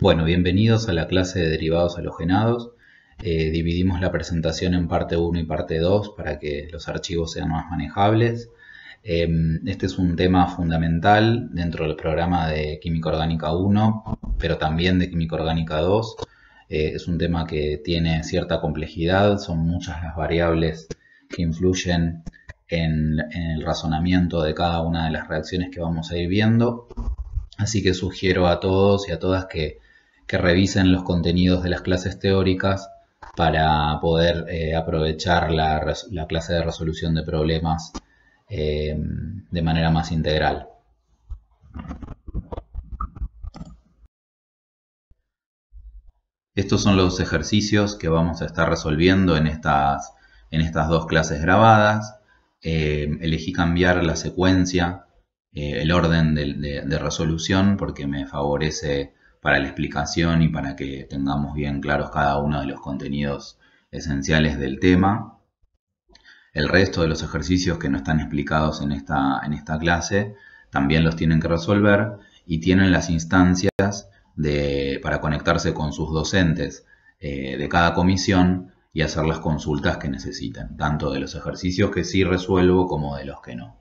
Bueno, bienvenidos a la clase de derivados halogenados. Dividimos la presentación en parte 1 y parte 2 para que los archivos sean más manejables. Este es un tema fundamental dentro del programa de Química Orgánica 1, pero también de Química Orgánica 2. Es un tema que tiene cierta complejidad, son muchas las variables que influyen en el razonamiento de cada una de las reacciones que vamos a ir viendo. Así que sugiero a todos y a todas que revisen los contenidos de las clases teóricas para poder aprovechar la clase de resolución de problemas de manera más integral. Estos son los ejercicios que vamos a estar resolviendo en estas dos clases grabadas. Elegí cambiar la secuencia, el orden de resolución, porque me favorece para la explicación y para que tengamos bien claros cada uno de los contenidos esenciales del tema. El resto de los ejercicios que no están explicados en esta clase también los tienen que resolver y tienen las instancias para conectarse con sus docentes de cada comisión y hacer las consultas que necesiten, tanto de los ejercicios que sí resuelvo como de los que no.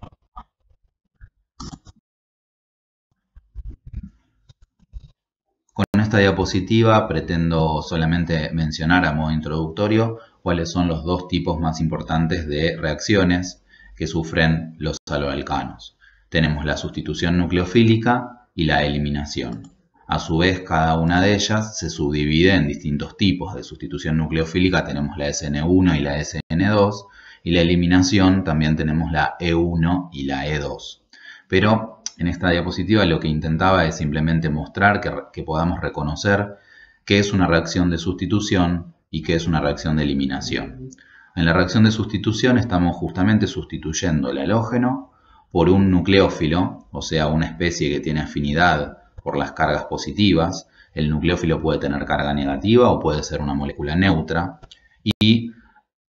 Con esta diapositiva pretendo solamente mencionar a modo introductorio cuáles son los dos tipos más importantes de reacciones que sufren los haloalcanos. Tenemos la sustitución nucleofílica y la eliminación. A su vez, cada una de ellas se subdivide en distintos tipos. De sustitución nucleofílica tenemos la SN1 y la SN2, y la eliminación también tenemos la E1 y la E2. Pero en esta diapositiva lo que intentaba es simplemente mostrar que podamos reconocer qué es una reacción de sustitución y qué es una reacción de eliminación. En la reacción de sustitución estamos justamente sustituyendo el halógeno por un nucleófilo, o sea, una especie que tiene afinidad por las cargas positivas. El nucleófilo puede tener carga negativa o puede ser una molécula neutra y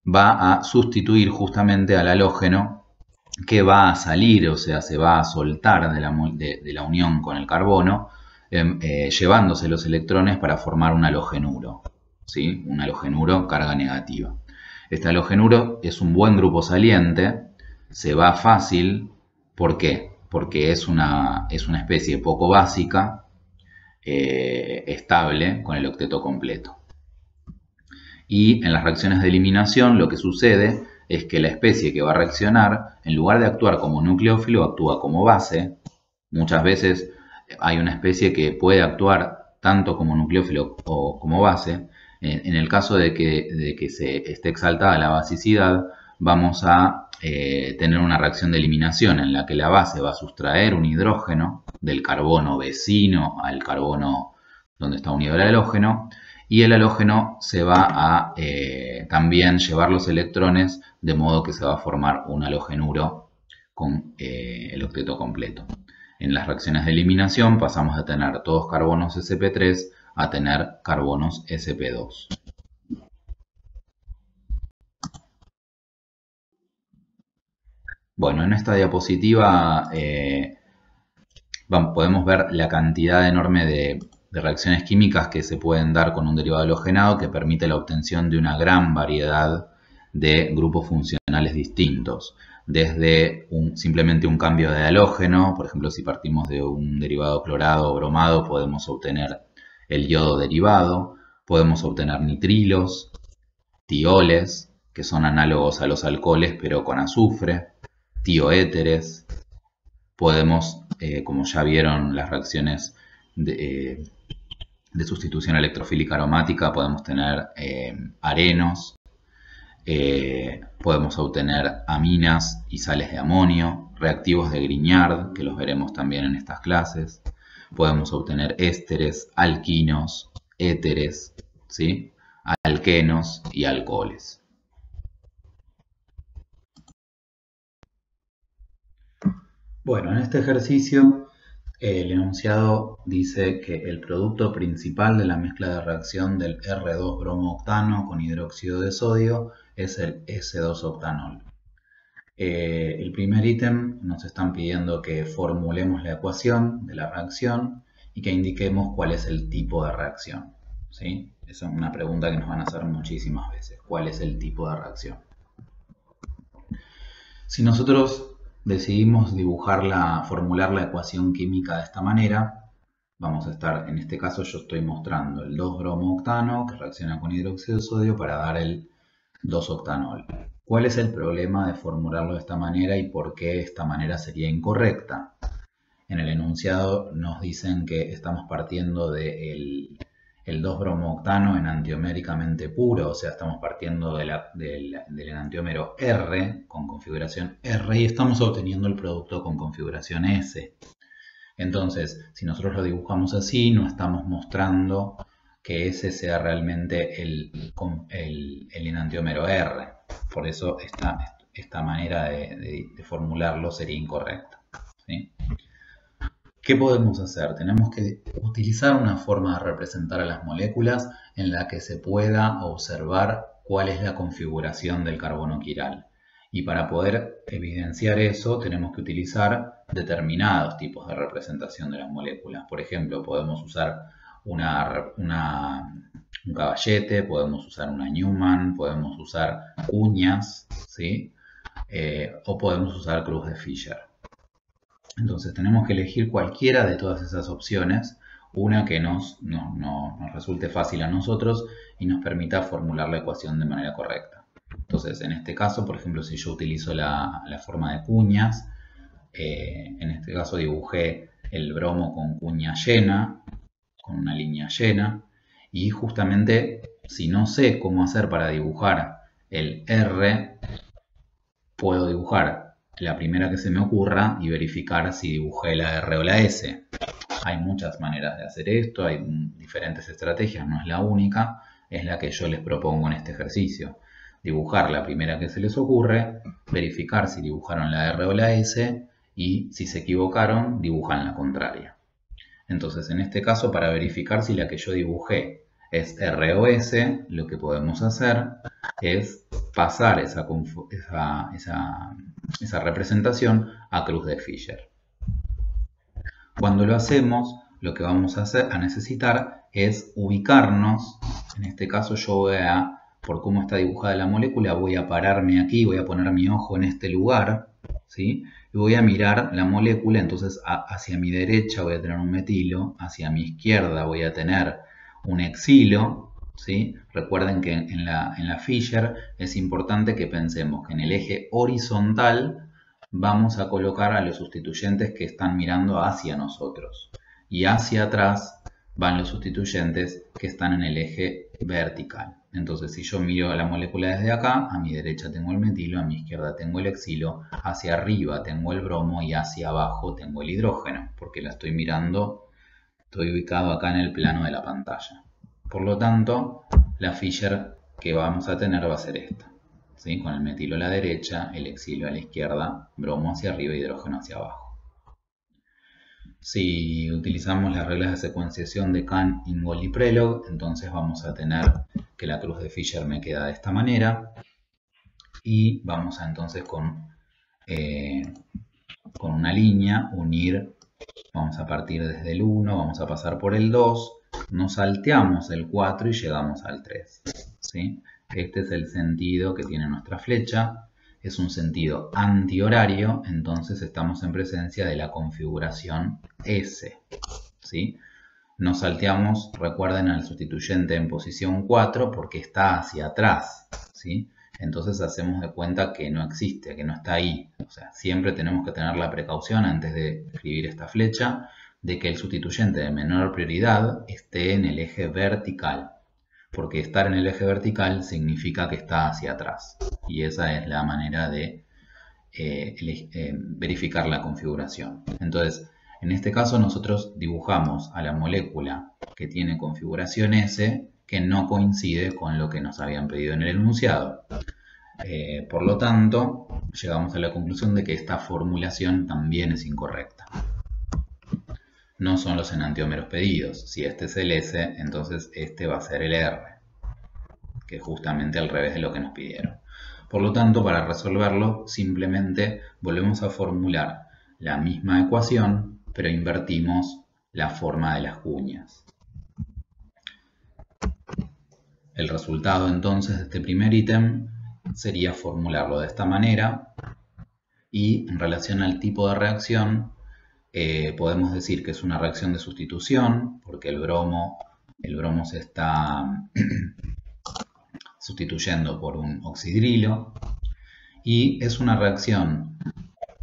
va a sustituir justamente al halógeno que va a salir, o sea, se va a soltar de la unión con el carbono, llevándose los electrones para formar un halogenuro, ¿sí? Un halogenuro carga negativa. Este halogenuro es un buen grupo saliente, se va fácil. ¿Por qué? Porque es una especie poco básica, estable, con el octeto completo. Y en las reacciones de eliminación lo que sucede es que la especie que va a reaccionar, en lugar de actuar como nucleófilo, actúa como base. Muchas veces hay una especie que puede actuar tanto como nucleófilo o como base. En el caso de que se esté exaltada la basicidad, vamos a tener una reacción de eliminación en la que la base va a sustraer un hidrógeno del carbono vecino al carbono donde está unido el halógeno, y el halógeno se va a también llevar los electrones, de modo que se va a formar un halogenuro con el octeto completo. En las reacciones de eliminación pasamos de tener todos carbonos sp3 a tener carbonos sp2. Bueno, en esta diapositiva podemos ver la cantidad enorme de reacciones químicas que se pueden dar con un derivado halogenado, que permite la obtención de una gran variedad de grupos funcionales distintos. Desde simplemente un cambio de halógeno, por ejemplo, si partimos de un derivado clorado o bromado, podemos obtener el yodo derivado, podemos obtener nitrilos, tioles, que son análogos a los alcoholes pero con azufre, tioéteres. Podemos, como ya vieron las reacciones de sustitución electrofílica aromática, podemos tener arenos, podemos obtener aminas y sales de amonio, reactivos de Grignard, que los veremos también en estas clases. Podemos obtener ésteres, alquinos, éteres, ¿sí? Alquenos y alcoholes. Bueno, en este ejercicio el enunciado dice que el producto principal de la mezcla de reacción del R2 bromooctano con hidróxido de sodio es el S2-octanol. El primer ítem nos están pidiendo que formulemos la ecuación de la reacción y que indiquemos cuál es el tipo de reacción, ¿sí? Esa es una pregunta que nos van a hacer muchísimas veces. ¿Cuál es el tipo de reacción? Si nosotros decidimos formular la ecuación química de esta manera, vamos a estar, en este caso yo estoy mostrando el 2-bromo-octano que reacciona con hidróxido de sodio para dar el 2-octanol. ¿Cuál es el problema de formularlo de esta manera y por qué esta manera sería incorrecta? En el enunciado nos dicen que estamos partiendo del 2-bromo-octano enantioméricamente puro, o sea, estamos partiendo del enantiómero R con configuración R y estamos obteniendo el producto con configuración S. Entonces, si nosotros lo dibujamos así, no estamos mostrando que ese sea realmente el enantiómero R. Por eso esta manera de formularlo sería incorrecta, ¿sí? ¿Qué podemos hacer? Tenemos que utilizar una forma de representar a las moléculas en la que se pueda observar cuál es la configuración del carbono quiral. Y para poder evidenciar eso tenemos que utilizar determinados tipos de representación de las moléculas. Por ejemplo, podemos usar un caballete, podemos usar una Newman, podemos usar cuñas, ¿sí? O podemos usar cruz de Fisher. Entonces tenemos que elegir cualquiera de todas esas opciones, una que nos resulte fácil a nosotros y nos permita formular la ecuación de manera correcta. Entonces en este caso, por ejemplo, si yo utilizo la forma de cuñas, en este caso dibujé el bromo con cuña llena, con una línea llena, y justamente si no sé cómo hacer para dibujar el R, puedo dibujar la primera que se me ocurra y verificar si dibujé la R o la S. Hay muchas maneras de hacer esto, hay diferentes estrategias, no es la única, es la que yo les propongo en este ejercicio. Dibujar la primera que se les ocurre, verificar si dibujaron la R o la S y si se equivocaron, dibujan la contraria. Entonces, en este caso, para verificar si la que yo dibujé es R o S, lo que podemos hacer es pasar esa representación a cruz de Fisher. Cuando lo hacemos, lo que vamos a necesitar es ubicarnos. En este caso yo por cómo está dibujada la molécula, voy a pararme aquí, voy a poner mi ojo en este lugar, ¿sí? Y voy a mirar la molécula, entonces hacia mi derecha voy a tener un metilo, hacia mi izquierda voy a tener un exilo, ¿sí? Recuerden que en la Fisher es importante que pensemos que en el eje horizontal vamos a colocar a los sustituyentes que están mirando hacia nosotros y hacia atrás van los sustituyentes que están en el eje vertical. Entonces, si yo miro la molécula desde acá, a mi derecha tengo el metilo, a mi izquierda tengo el exilo, hacia arriba tengo el bromo y hacia abajo tengo el hidrógeno, porque la estoy mirando, estoy ubicado acá en el plano de la pantalla. Por lo tanto, la Fisher que vamos a tener va a ser esta, ¿sí? Con el metilo a la derecha, el exilo a la izquierda, bromo hacia arriba, hidrógeno hacia abajo. Si utilizamos las reglas de secuenciación de Kahn, Ingold y Prelog, entonces vamos a tener que la cruz de Fisher me queda de esta manera. Y vamos a entonces con una línea unir, vamos a partir desde el 1, vamos a pasar por el 2, nos salteamos el 4 y llegamos al 3, ¿sí? Este es el sentido que tiene nuestra flecha. Es un sentido antihorario, entonces estamos en presencia de la configuración S, ¿sí? Nos salteamos, recuerden, al sustituyente en posición 4 porque está hacia atrás, ¿sí? Entonces hacemos de cuenta que no existe, que no está ahí. O sea, siempre tenemos que tener la precaución antes de escribir esta flecha de que el sustituyente de menor prioridad esté en el eje vertical. Porque estar en el eje vertical significa que está hacia atrás. Y esa es la manera de verificar la configuración. Entonces, en este caso nosotros dibujamos a la molécula que tiene configuración S que no coincide con lo que nos habían pedido en el enunciado. Por lo tanto, llegamos a la conclusión de que esta formulación también es incorrecta. No son los enantiómeros pedidos. Si este es el S, entonces este va a ser el R, que es justamente al revés de lo que nos pidieron. Por lo tanto, para resolverlo, simplemente volvemos a formular la misma ecuación, pero invertimos la forma de las cuñas. El resultado entonces de este primer ítem sería formularlo de esta manera, y en relación al tipo de reacción podemos decir que es una reacción de sustitución porque el bromo se está sustituyendo por un oxidrilo, y es una reacción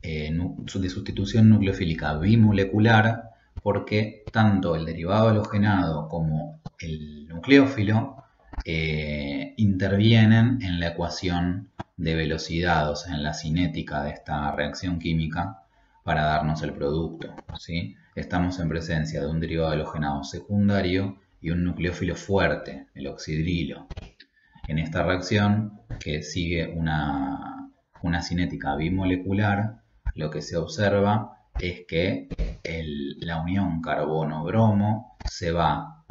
de sustitución nucleofílica bimolecular porque tanto el derivado halogenado como el nucleófilo intervienen en la ecuación de velocidad, o sea, en la cinética de esta reacción química para darnos el producto, ¿sí? Estamos en presencia de un derivado halogenado secundario y un nucleófilo fuerte, el oxidrilo. En esta reacción, que sigue una cinética bimolecular, lo que se observa es que la unión carbono-bromo se va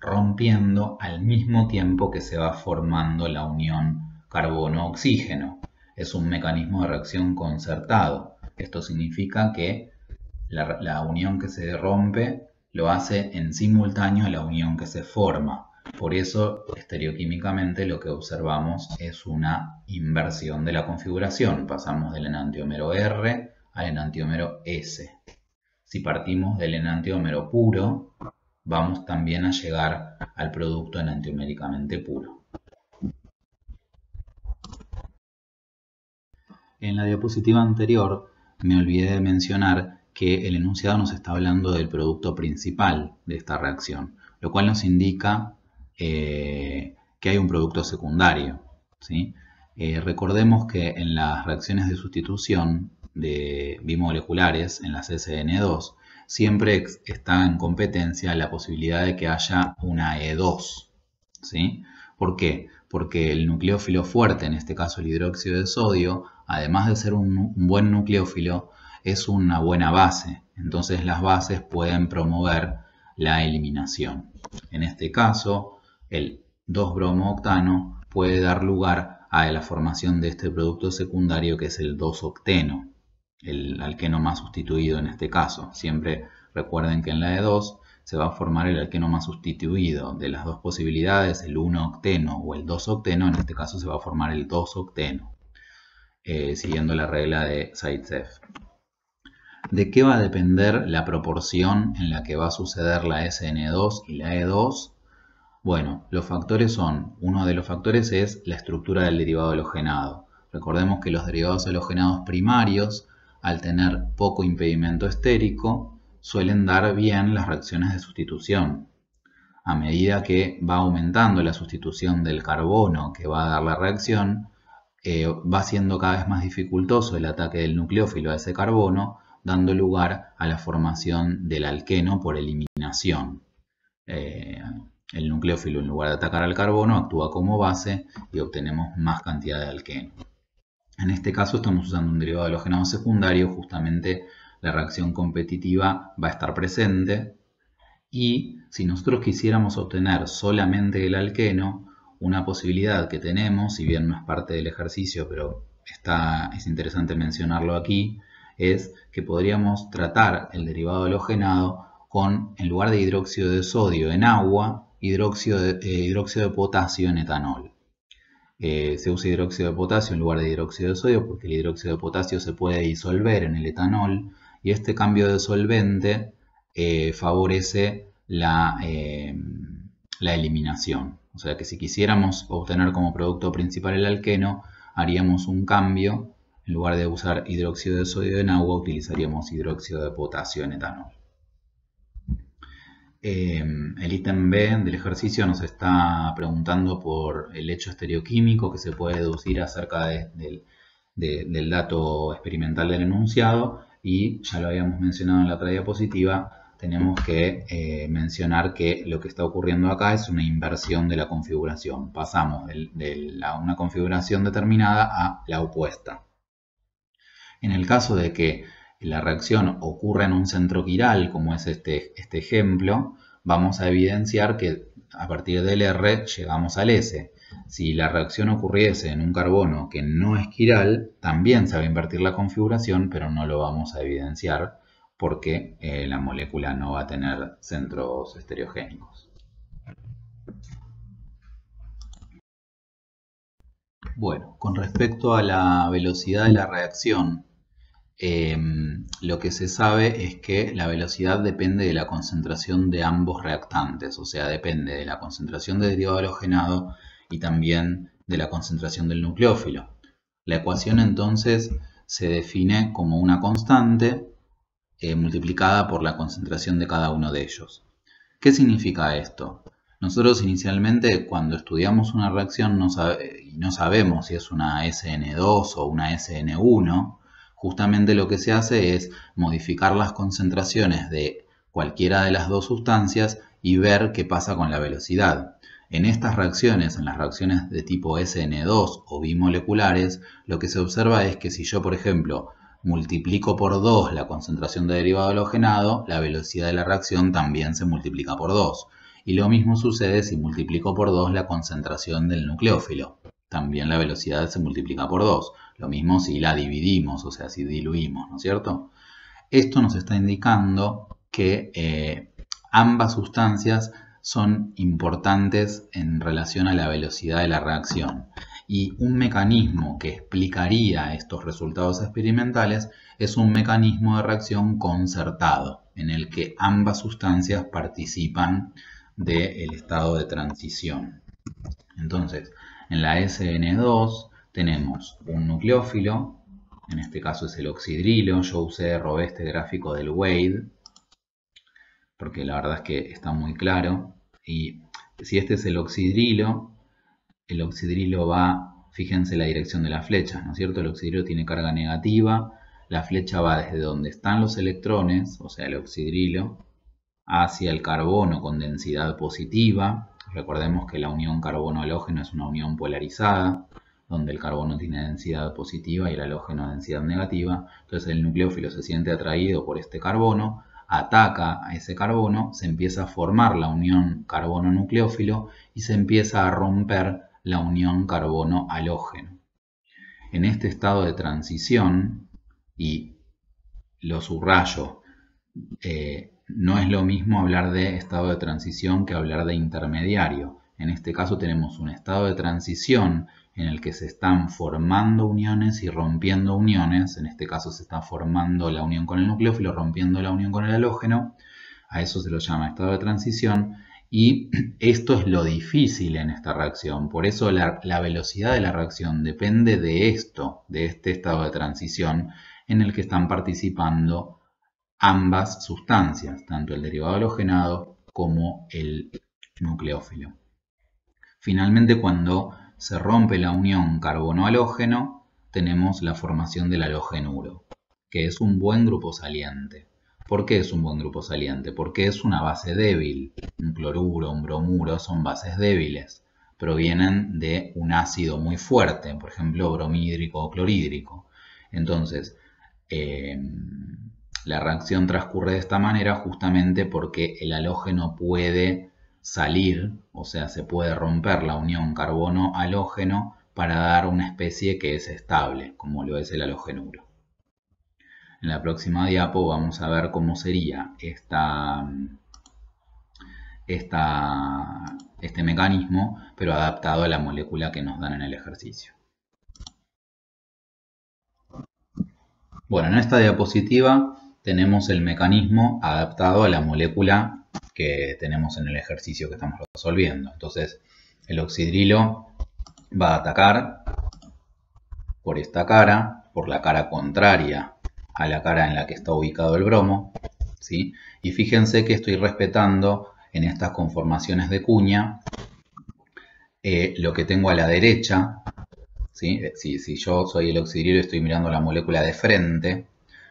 rompiendo al mismo tiempo que se va formando la unión carbono-oxígeno. Es un mecanismo de reacción concertado. Esto significa que la unión que se rompe lo hace en simultáneo a la unión que se forma. Por eso, estereoquímicamente, lo que observamos es una inversión de la configuración. Pasamos del enantiómero R al enantiómero S. Si partimos del enantiómero puro, vamos también a llegar al producto enantioméricamente puro. En la diapositiva anterior me olvidé de mencionar que el enunciado nos está hablando del producto principal de esta reacción, lo cual nos indica que hay un producto secundario, ¿sí? Recordemos que en las reacciones de sustitución bimoleculares, en las SN2, siempre está en competencia la posibilidad de que haya una E2, ¿sí? ¿Por qué? Porque el nucleófilo fuerte, en este caso el hidróxido de sodio, además de ser un buen nucleófilo, es una buena base. Entonces las bases pueden promover la eliminación. En este caso, el 2-bromo-octano puede dar lugar a la formación de este producto secundario que es el 2-octeno, el alqueno más sustituido en este caso. Siempre recuerden que en la E2 se va a formar el alqueno más sustituido. De las dos posibilidades, el 1-octeno o el 2-octeno, en este caso se va a formar el 2-octeno, siguiendo la regla de Zaitsev. ¿De qué va a depender la proporción en la que va a suceder la SN2 y la E2? Bueno, los factores son, uno de los factores es la estructura del derivado halogenado. Recordemos que los derivados halogenados primarios, al tener poco impedimento estérico, suelen dar bien las reacciones de sustitución. A medida que va aumentando la sustitución del carbono que va a dar la reacción, va siendo cada vez más dificultoso el ataque del nucleófilo a ese carbono, dando lugar a la formación del alqueno por eliminación. El nucleófilo, en lugar de atacar al carbono, actúa como base y obtenemos más cantidad de alqueno. En este caso estamos usando un derivado halogenado secundario, justamente la reacción competitiva va a estar presente, y si nosotros quisiéramos obtener solamente el alqueno, una posibilidad que tenemos, si bien no es parte del ejercicio, pero es interesante mencionarlo aquí, es que podríamos tratar el derivado halogenado con, en lugar de hidróxido de sodio en agua, hidróxido de potasio en etanol. Se usa hidróxido de potasio en lugar de hidróxido de sodio porque el hidróxido de potasio se puede disolver en el etanol, y este cambio de solvente favorece la eliminación. O sea que si quisiéramos obtener como producto principal el alqueno, haríamos un cambio. En lugar de usar hidróxido de sodio en agua, utilizaríamos hidróxido de potasio en etanol. El ítem B del ejercicio nos está preguntando por el hecho estereoquímico que se puede deducir acerca del dato experimental del enunciado, y ya lo habíamos mencionado en la otra diapositiva. Tenemos que mencionar que lo que está ocurriendo acá es una inversión de la configuración. Pasamos de una configuración determinada a la opuesta. En el caso de que la reacción ocurra en un centro quiral, como es este ejemplo, vamos a evidenciar que a partir del R llegamos al S. Si la reacción ocurriese en un carbono que no es quiral, también se va a invertir la configuración, pero no lo vamos a evidenciar porque la molécula no va a tener centros estereogénicos. Bueno, con respecto a la velocidad de la reacción, lo que se sabe es que la velocidad depende de la concentración de ambos reactantes, o sea, depende de la concentración de derivado halogenado y también de la concentración del nucleófilo. La ecuación entonces se define como una constante multiplicada por la concentración de cada uno de ellos. ¿Qué significa esto? Nosotros inicialmente cuando estudiamos una reacción no sabemos si es una SN2 o una SN1, justamente lo que se hace es modificar las concentraciones de cualquiera de las dos sustancias y ver qué pasa con la velocidad. En estas reacciones, en las reacciones de tipo SN2 o bimoleculares, lo que se observa es que si yo, por ejemplo, multiplico por 2 la concentración de derivado halogenado, la velocidad de la reacción también se multiplica por 2. Y lo mismo sucede si multiplico por 2 la concentración del nucleófilo. También la velocidad se multiplica por 2. Lo mismo si la dividimos, o sea, si diluimos, ¿no es cierto? Esto nos está indicando que ambas sustancias son importantes en relación a la velocidad de la reacción. Y un mecanismo que explicaría estos resultados experimentales es un mecanismo de reacción concertado, en el que ambas sustancias participan del estado de transición. Entonces, en la SN2 tenemos un nucleófilo, en este caso es el oxidrilo. Yo robé este gráfico del Wade, porque la verdad es que está muy claro. Y si este es el oxidrilo va, fíjense la dirección de la flecha, ¿no es cierto? El oxidrilo tiene carga negativa, la flecha va desde donde están los electrones, o sea el oxidrilo, hacia el carbono con densidad positiva. Recordemos que la unión carbono-halógeno es una unión polarizada, donde el carbono tiene densidad positiva y el halógeno densidad negativa. Entonces el nucleófilo se siente atraído por este carbono, ataca a ese carbono, se empieza a formar la unión carbono-nucleófilo y se empieza a romper la unión carbono-halógeno. En este estado de transición, y lo subrayo, no es lo mismo hablar de estado de transición que hablar de intermediario. En este caso tenemos un estado de transición en el que se están formando uniones y rompiendo uniones. En este caso se está formando la unión con el nucleófilo, rompiendo la unión con el halógeno. A eso se lo llama estado de transición. Y esto es lo difícil en esta reacción. Por eso la velocidad de la reacción depende de esto, de este estado de transición en el que están participando ambas sustancias, tanto el derivado halogenado como el nucleófilo. Finalmente, cuando se rompe la unión carbono-halógeno, tenemos la formación del halogenuro, que es un buen grupo saliente. ¿Por qué es un buen grupo saliente? Porque es una base débil. Un cloruro, un bromuro son bases débiles. Provienen de un ácido muy fuerte, por ejemplo, bromhídrico o clorhídrico. Entonces, la reacción transcurre de esta manera justamente porque el halógeno puede salir, o sea, se puede romper la unión carbono-halógeno para dar una especie que es estable, como lo es el halogenuro. En la próxima diapo vamos a ver cómo sería este mecanismo, pero adaptado a la molécula que nos dan en el ejercicio. Bueno, en esta diapositiva tenemos el mecanismo adaptado a la molécula que tenemos en el ejercicio que estamos resolviendo. Entonces, el oxidrilo va a atacar por esta cara, por la cara contraria a la cara en la que está ubicado el bromo, ¿sí? Y fíjense que estoy respetando en estas conformaciones de cuña lo que tengo a la derecha, ¿sí? Si yo soy el oxidrilo y estoy mirando la molécula de frente,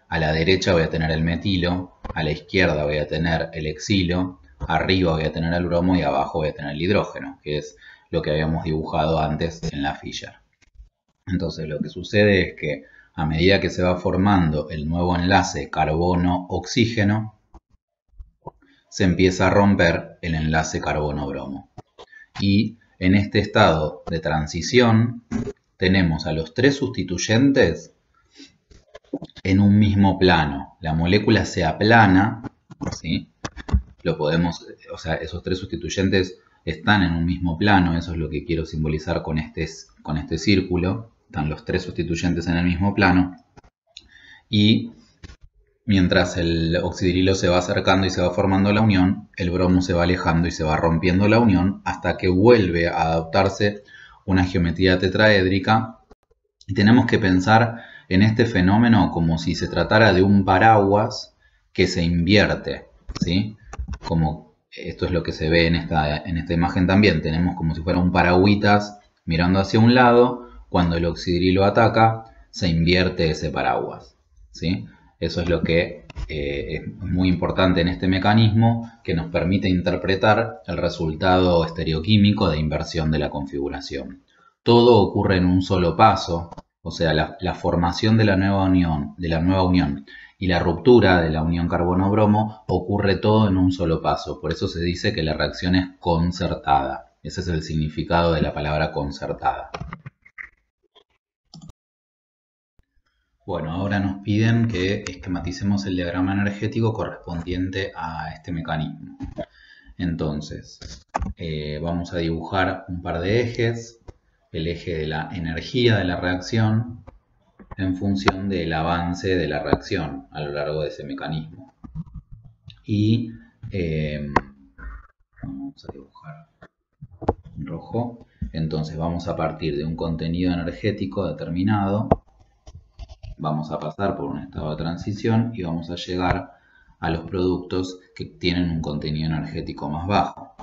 a la derecha voy a tener el metilo, a la izquierda voy a tener el exilo, arriba voy a tener el bromo y abajo voy a tener el hidrógeno, que es lo que habíamos dibujado antes en la Fischer. Entonces lo que sucede es que a medida que se va formando el nuevo enlace carbono-oxígeno, se empieza a romper el enlace carbono-bromo. Y en este estado de transición tenemos a los tres sustituyentes en un mismo plano. La molécula se aplana, ¿sí? Lo podemos, o sea, esos tres sustituyentes están en un mismo plano, eso es lo que quiero simbolizar con este círculo. Están los tres sustituyentes en el mismo plano. Y mientras el oxidrilo se va acercando y se va formando la unión, el bromo se va alejando y se va rompiendo la unión hasta que vuelve a adoptarse una geometría tetraédrica. Y tenemos que pensar en este fenómeno como si se tratara de un paraguas que se invierte, ¿sí? Como esto es lo que se ve en esta imagen también. Tenemos como si fuera un paragüitas mirando hacia un lado. Cuando el oxidrilo ataca, se invierte ese paraguas, ¿sí? Eso es lo que es muy importante en este mecanismo, que nos permite interpretar el resultado estereoquímico de inversión de la configuración. Todo ocurre en un solo paso, o sea, la formación de la nueva unión y la ruptura de la unión carbono-bromo ocurre todo en un solo paso. Por eso se dice que la reacción es concertada. Ese es el significado de la palabra concertada. Bueno, ahora nos piden que esquematicemos el diagrama energético correspondiente a este mecanismo. Entonces, vamos a dibujar un par de ejes. El eje de la energía de la reacción en función del avance de la reacción a lo largo de ese mecanismo. Y vamos a dibujar en rojo. Entonces vamos a partir de un contenido energético determinado. Vamos a pasar por un estado de transición y vamos a llegar a los productos que tienen un contenido energético más bajo,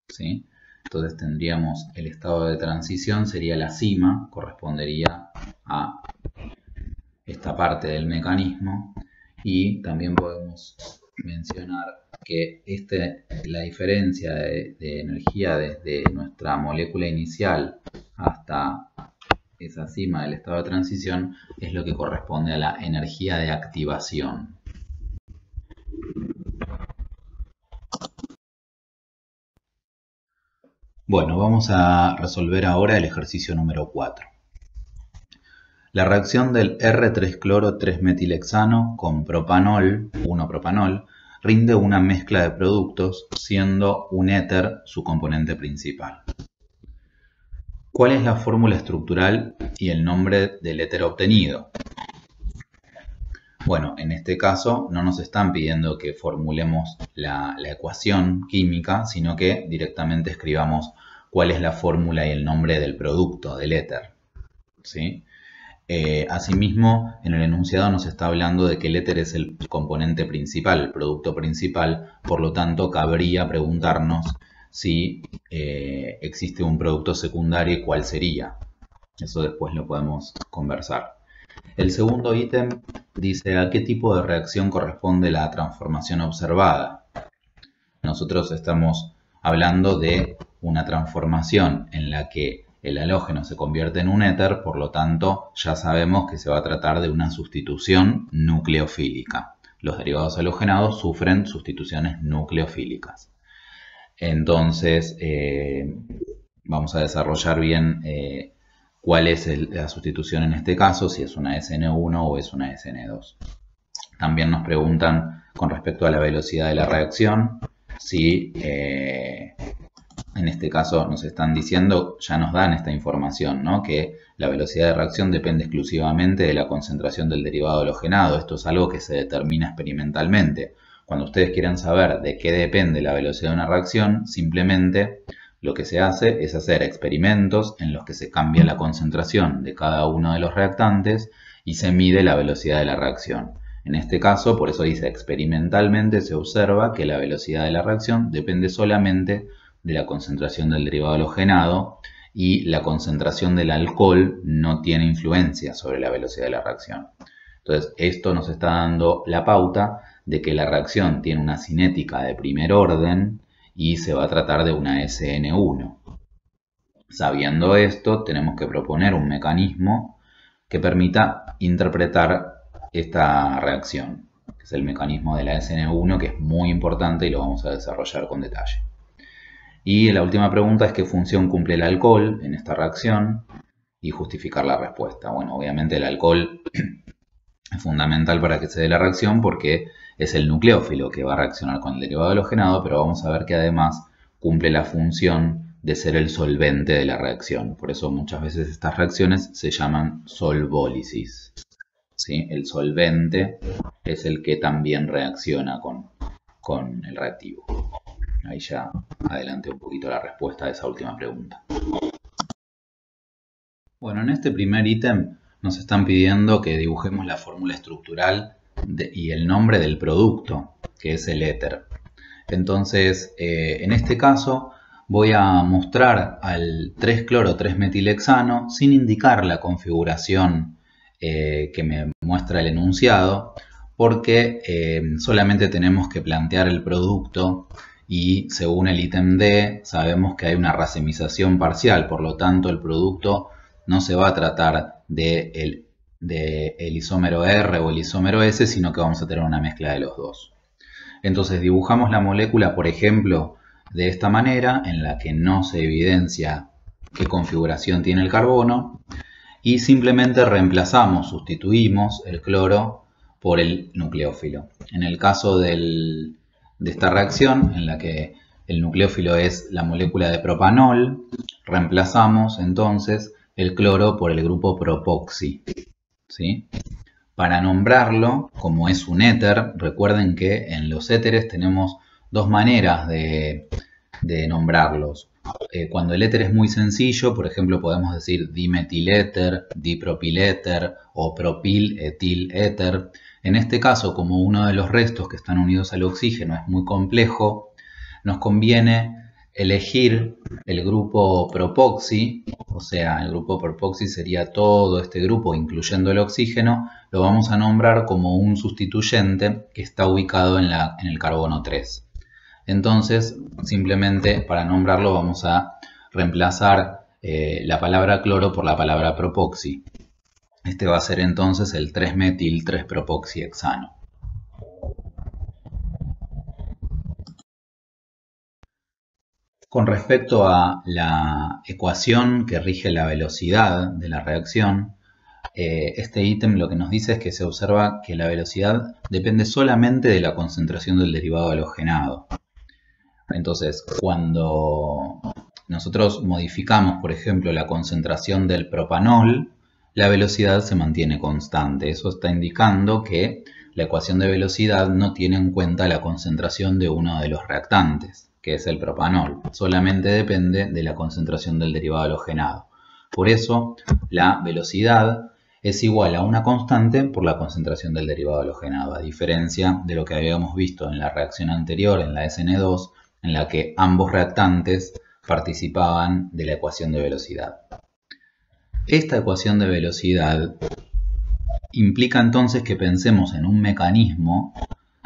¿sí? Entonces tendríamos el estado de transición, sería la cima, correspondería a esta parte del mecanismo. Y también podemos mencionar que la diferencia de energía desde nuestra molécula inicial hasta esa cima del estado de transición es lo que corresponde a la energía de activación. Bueno, vamos a resolver ahora el ejercicio número 4. La reacción del R3-cloro-3-metilhexano con propanol, 1-propanol, rinde una mezcla de productos, siendo un éter su componente principal. ¿Cuál es la fórmula estructural y el nombre del éter obtenido? Bueno, en este caso no nos están pidiendo que formulemos la ecuación química, sino que directamente escribamos cuál es la fórmula y el nombre del producto, del éter, ¿sí? Asimismo, en el enunciado nos está hablando de que el éter es el componente principal, el producto principal, por lo tanto cabría preguntarnos si existe un producto secundario y cuál sería. Eso después lo podemos conversar. El segundo ítem dice a qué tipo de reacción corresponde la transformación observada. Nosotros estamos hablando de una transformación en la que el halógeno se convierte en un éter, por lo tanto ya sabemos que se va a tratar de una sustitución nucleofílica. Los derivados halogenados sufren sustituciones nucleofílicas. Entonces vamos a desarrollar bien cuál es la sustitución en este caso, si es una SN1 o es una SN2. También nos preguntan con respecto a la velocidad de la reacción, si en este caso nos están diciendo, ya nos dan esta información, ¿no? Que la velocidad de reacción depende exclusivamente de la concentración del derivado halogenado. Esto es algo que se determina experimentalmente. Cuando ustedes quieran saber de qué depende la velocidad de una reacción, simplemente lo que se hace es hacer experimentos en los que se cambia la concentración de cada uno de los reactantes y se mide la velocidad de la reacción. En este caso, por eso dice experimentalmente se observa que la velocidad de la reacción depende solamente de la concentración del derivado halogenado y la concentración del alcohol no tiene influencia sobre la velocidad de la reacción. Entonces, esto nos está dando la pauta de que la reacción tiene una cinética de primer orden y se va a tratar de una SN1. Sabiendo esto, tenemos que proponer un mecanismo que permita interpretar esta reacción, que es el mecanismo de la SN1, que es muy importante y lo vamos a desarrollar con detalle. Y la última pregunta es qué función cumple el alcohol en esta reacción y justificar la respuesta. Bueno, obviamente el alcohol Es fundamental para que se dé la reacción porque es el nucleófilo que va a reaccionar con el derivado halogenado, pero vamos a ver que además cumple la función de ser el solvente de la reacción. Por eso muchas veces estas reacciones se llaman solvólisis. ¿Sí? El solvente es el que también reacciona con el reactivo. Ahí ya adelanté un poquito la respuesta a esa última pregunta. Bueno, en este primer ítem nos están pidiendo que dibujemos la fórmula estructural y el nombre del producto, que es el éter. Entonces, en este caso voy a mostrar al 3-cloro-3-metilhexano sin indicar la configuración que me muestra el enunciado, porque solamente tenemos que plantear el producto y según el ítem D sabemos que hay una racemización parcial, por lo tanto el producto no se va a tratar de el isómero R o el isómero S, sino que vamos a tener una mezcla de los dos. Entonces dibujamos la molécula, por ejemplo, de esta manera, en la que no se evidencia qué configuración tiene el carbono, y simplemente reemplazamos, sustituimos el cloro por el nucleófilo. En el caso de esta reacción, en la que el nucleófilo es la molécula de propanol, reemplazamos entonces el cloro por el grupo propoxi. ¿Sí? Para nombrarlo, como es un éter, recuerden que en los éteres tenemos dos maneras de nombrarlos. Cuando el éter es muy sencillo, por ejemplo, podemos decir dimetiléter, dipropiléter o propil-etil-éter. En este caso, como uno de los restos que están unidos al oxígeno es muy complejo, nos conviene elegir el grupo propoxi, o sea, el grupo propoxi sería todo este grupo incluyendo el oxígeno, lo vamos a nombrar como un sustituyente que está ubicado en el carbono 3. Entonces, simplemente para nombrarlo vamos a reemplazar la palabra cloro por la palabra propoxi. Este va a ser entonces el 3-metil-3-propoxihexano. Con respecto a la ecuación que rige la velocidad de la reacción, este ítem lo que nos dice es que se observa que la velocidad depende solamente de la concentración del derivado halogenado. Entonces, cuando nosotros modificamos, por ejemplo, la concentración del propanol, la velocidad se mantiene constante. Eso está indicando que la ecuación de velocidad no tiene en cuenta la concentración de uno de los reactantes, que es el propanol. Solamente depende de la concentración del derivado halogenado. Por eso, la velocidad es igual a una constante por la concentración del derivado halogenado, a diferencia de lo que habíamos visto en la reacción anterior, en la SN2, en la que ambos reactantes participaban de la ecuación de velocidad. Esta ecuación de velocidad implica entonces que pensemos en un mecanismo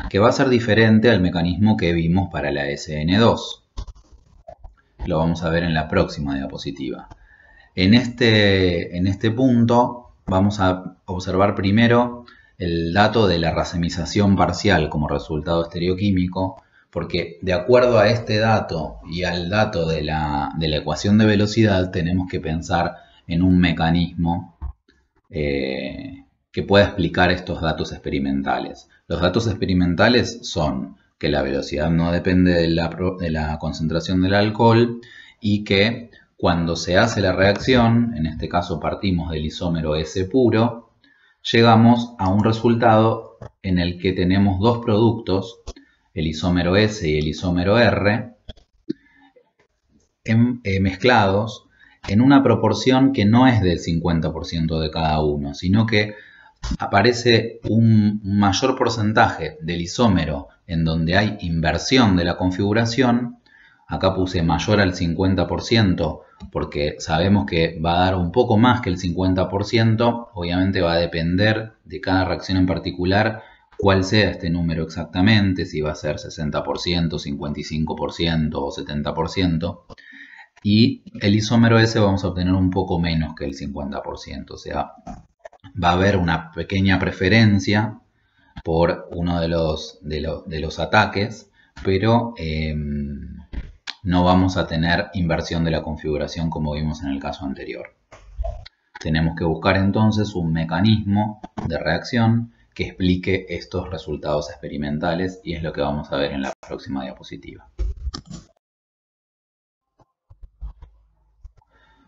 que va a ser diferente al mecanismo que vimos para la SN2. Lo vamos a ver en la próxima diapositiva. En este punto vamos a observar primero el dato de la racemización parcial como resultado estereoquímico, porque de acuerdo a este dato y al dato de la ecuación de velocidad tenemos que pensar en un mecanismo que pueda explicar estos datos experimentales. Los datos experimentales son que la velocidad no depende de la concentración del alcohol y que cuando se hace la reacción, en este caso partimos del isómero S puro, llegamos a un resultado en el que tenemos dos productos, el isómero S y el isómero R, mezclados en una proporción que no es del 50% de cada uno, sino que aparece un mayor porcentaje del isómero en donde hay inversión de la configuración. Acá puse mayor al 50% porque sabemos que va a dar un poco más que el 50%. Obviamente va a depender de cada reacción en particular cuál sea este número exactamente, si va a ser 60%, 55% o 70%. Y el isómero S vamos a obtener un poco menos que el 50%, o sea, va a haber una pequeña preferencia por uno de los ataques, pero no vamos a tener inversión de la configuración como vimos en el caso anterior. Tenemos que buscar entonces un mecanismo de reacción que explique estos resultados experimentales y es lo que vamos a ver en la próxima diapositiva.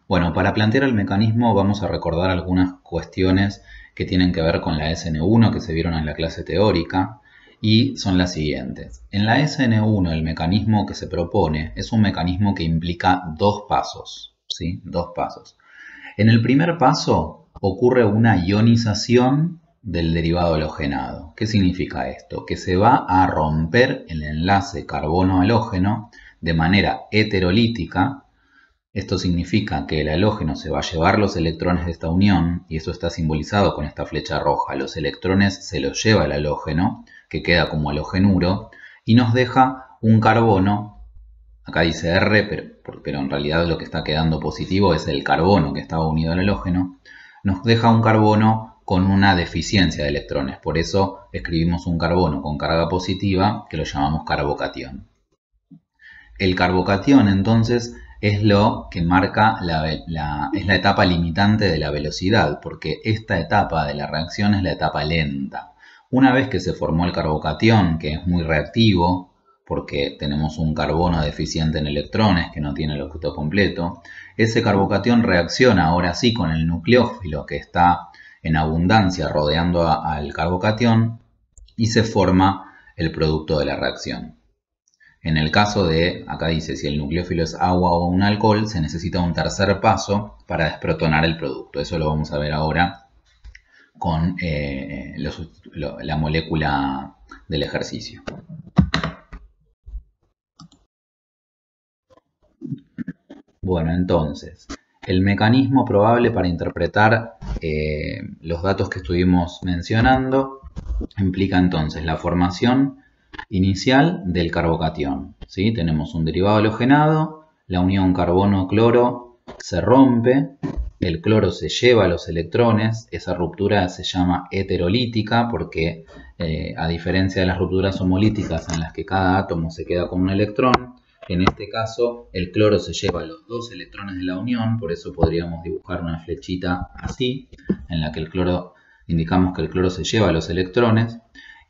Bueno, para plantear el mecanismo vamos a recordar algunas cuestiones que tienen que ver con la SN1 que se vieron en la clase teórica y son las siguientes. En la SN1 el mecanismo que se propone es un mecanismo que implica dos pasos, ¿sí? Dos pasos. En el primer paso ocurre una ionización del derivado halogenado. ¿Qué significa esto? Que se va a romper el enlace carbono-halógeno de manera heterolítica. Esto significa que el halógeno se va a llevar los electrones de esta unión, y eso está simbolizado con esta flecha roja. Los electrones se los lleva el halógeno, que queda como halogenuro, y nos deja un carbono. Acá dice R, pero en realidad lo que está quedando positivo es el carbono que estaba unido al halógeno. Nos deja un carbono con una deficiencia de electrones. Por eso escribimos un carbono con carga positiva que lo llamamos carbocatión. El carbocatión entonces es lo que marca es la etapa limitante de la velocidad, porque esta etapa de la reacción es la etapa lenta. Una vez que se formó el carbocatión, que es muy reactivo, porque tenemos un carbono deficiente en electrones que no tiene el octeto completo, ese carbocatión reacciona ahora sí con el nucleófilo que está en abundancia rodeando al carbocatión y se forma el producto de la reacción. En el caso de, acá dice, si el nucleófilo es agua o un alcohol, se necesita un tercer paso para desprotonar el producto. Eso lo vamos a ver ahora con la molécula del ejercicio. Bueno, entonces, el mecanismo probable para interpretar los datos que estuvimos mencionando implica entonces la formación inicial del carbocatión, ¿sí? Tenemos un derivado halogenado, la unión carbono-cloro se rompe, el cloro se lleva los electrones, esa ruptura se llama heterolítica porque a diferencia de las rupturas homolíticas en las que cada átomo se queda con un electrón, en este caso el cloro se lleva los dos electrones de la unión, por eso podríamos dibujar una flechita así, en la que el cloro, indicamos que el cloro se lleva los electrones,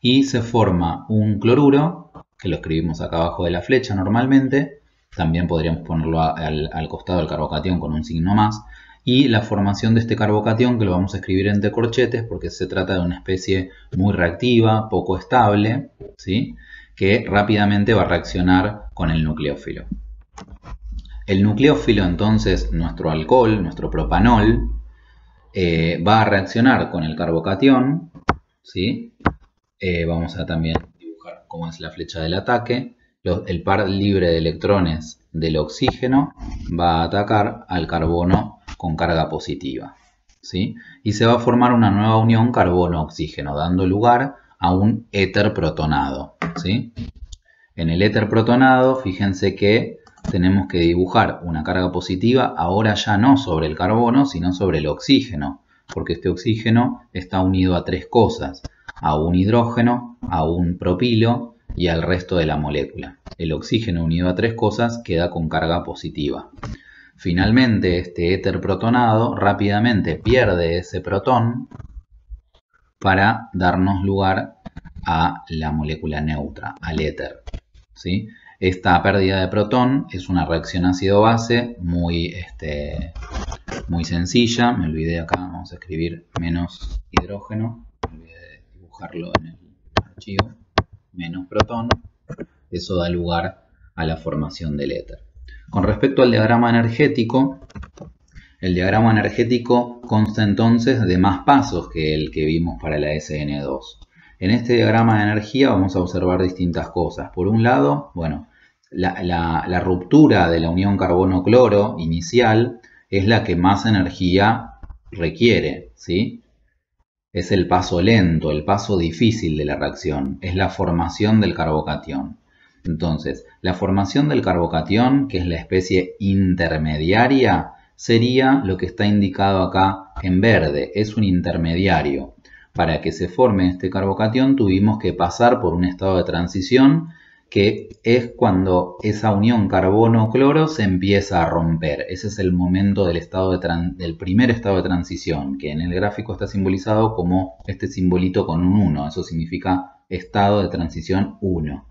y se forma un cloruro, que lo escribimos acá abajo de la flecha normalmente, también podríamos ponerlo al costado del carbocatión con un signo más, y la formación de este carbocatión que lo vamos a escribir entre corchetes porque se trata de una especie muy reactiva, poco estable, ¿sí? Que rápidamente va a reaccionar con el nucleófilo. El nucleófilo entonces, nuestro alcohol, nuestro propanol, va a reaccionar con el carbocatión, ¿sí? Vamos a también dibujar cómo es la flecha del ataque. El par libre de electrones del oxígeno va a atacar al carbono con carga positiva, ¿sí? Y se va a formar una nueva unión carbono-oxígeno, dando lugar a un éter protonado, ¿sí? En el éter protonado, fíjense que tenemos que dibujar una carga positiva, ahora ya no sobre el carbono, sino sobre el oxígeno, porque este oxígeno está unido a tres cosas: a un hidrógeno, a un propilo y al resto de la molécula. El oxígeno unido a tres cosas queda con carga positiva. Finalmente, este éter protonado rápidamente pierde ese protón para darnos lugar a la molécula neutra, al éter, ¿sí? Esta pérdida de protón es una reacción ácido-base muy sencilla. Me olvidé acá, vamos a escribir menos hidrógeno. Me olvidé de dibujarlo en el archivo. Menos protón. Eso da lugar a la formación del éter. Con respecto al diagrama energético, el diagrama energético consta entonces de más pasos que el que vimos para la SN2. En este diagrama de energía vamos a observar distintas cosas. Por un lado, bueno, la ruptura de la unión carbono-cloro inicial es la que más energía requiere, ¿sí? Es el paso lento, el paso difícil de la reacción, es la formación del carbocatión. Entonces, la formación del carbocatión, que es la especie intermediaria, sería lo que está indicado acá en verde, es un intermediario. Para que se forme este carbocatión tuvimos que pasar por un estado de transición que es cuando esa unión carbono-cloro se empieza a romper. Ese es el momento del primer estado de transición, que en el gráfico está simbolizado como este simbolito con un 1. Eso significa estado de transición 1.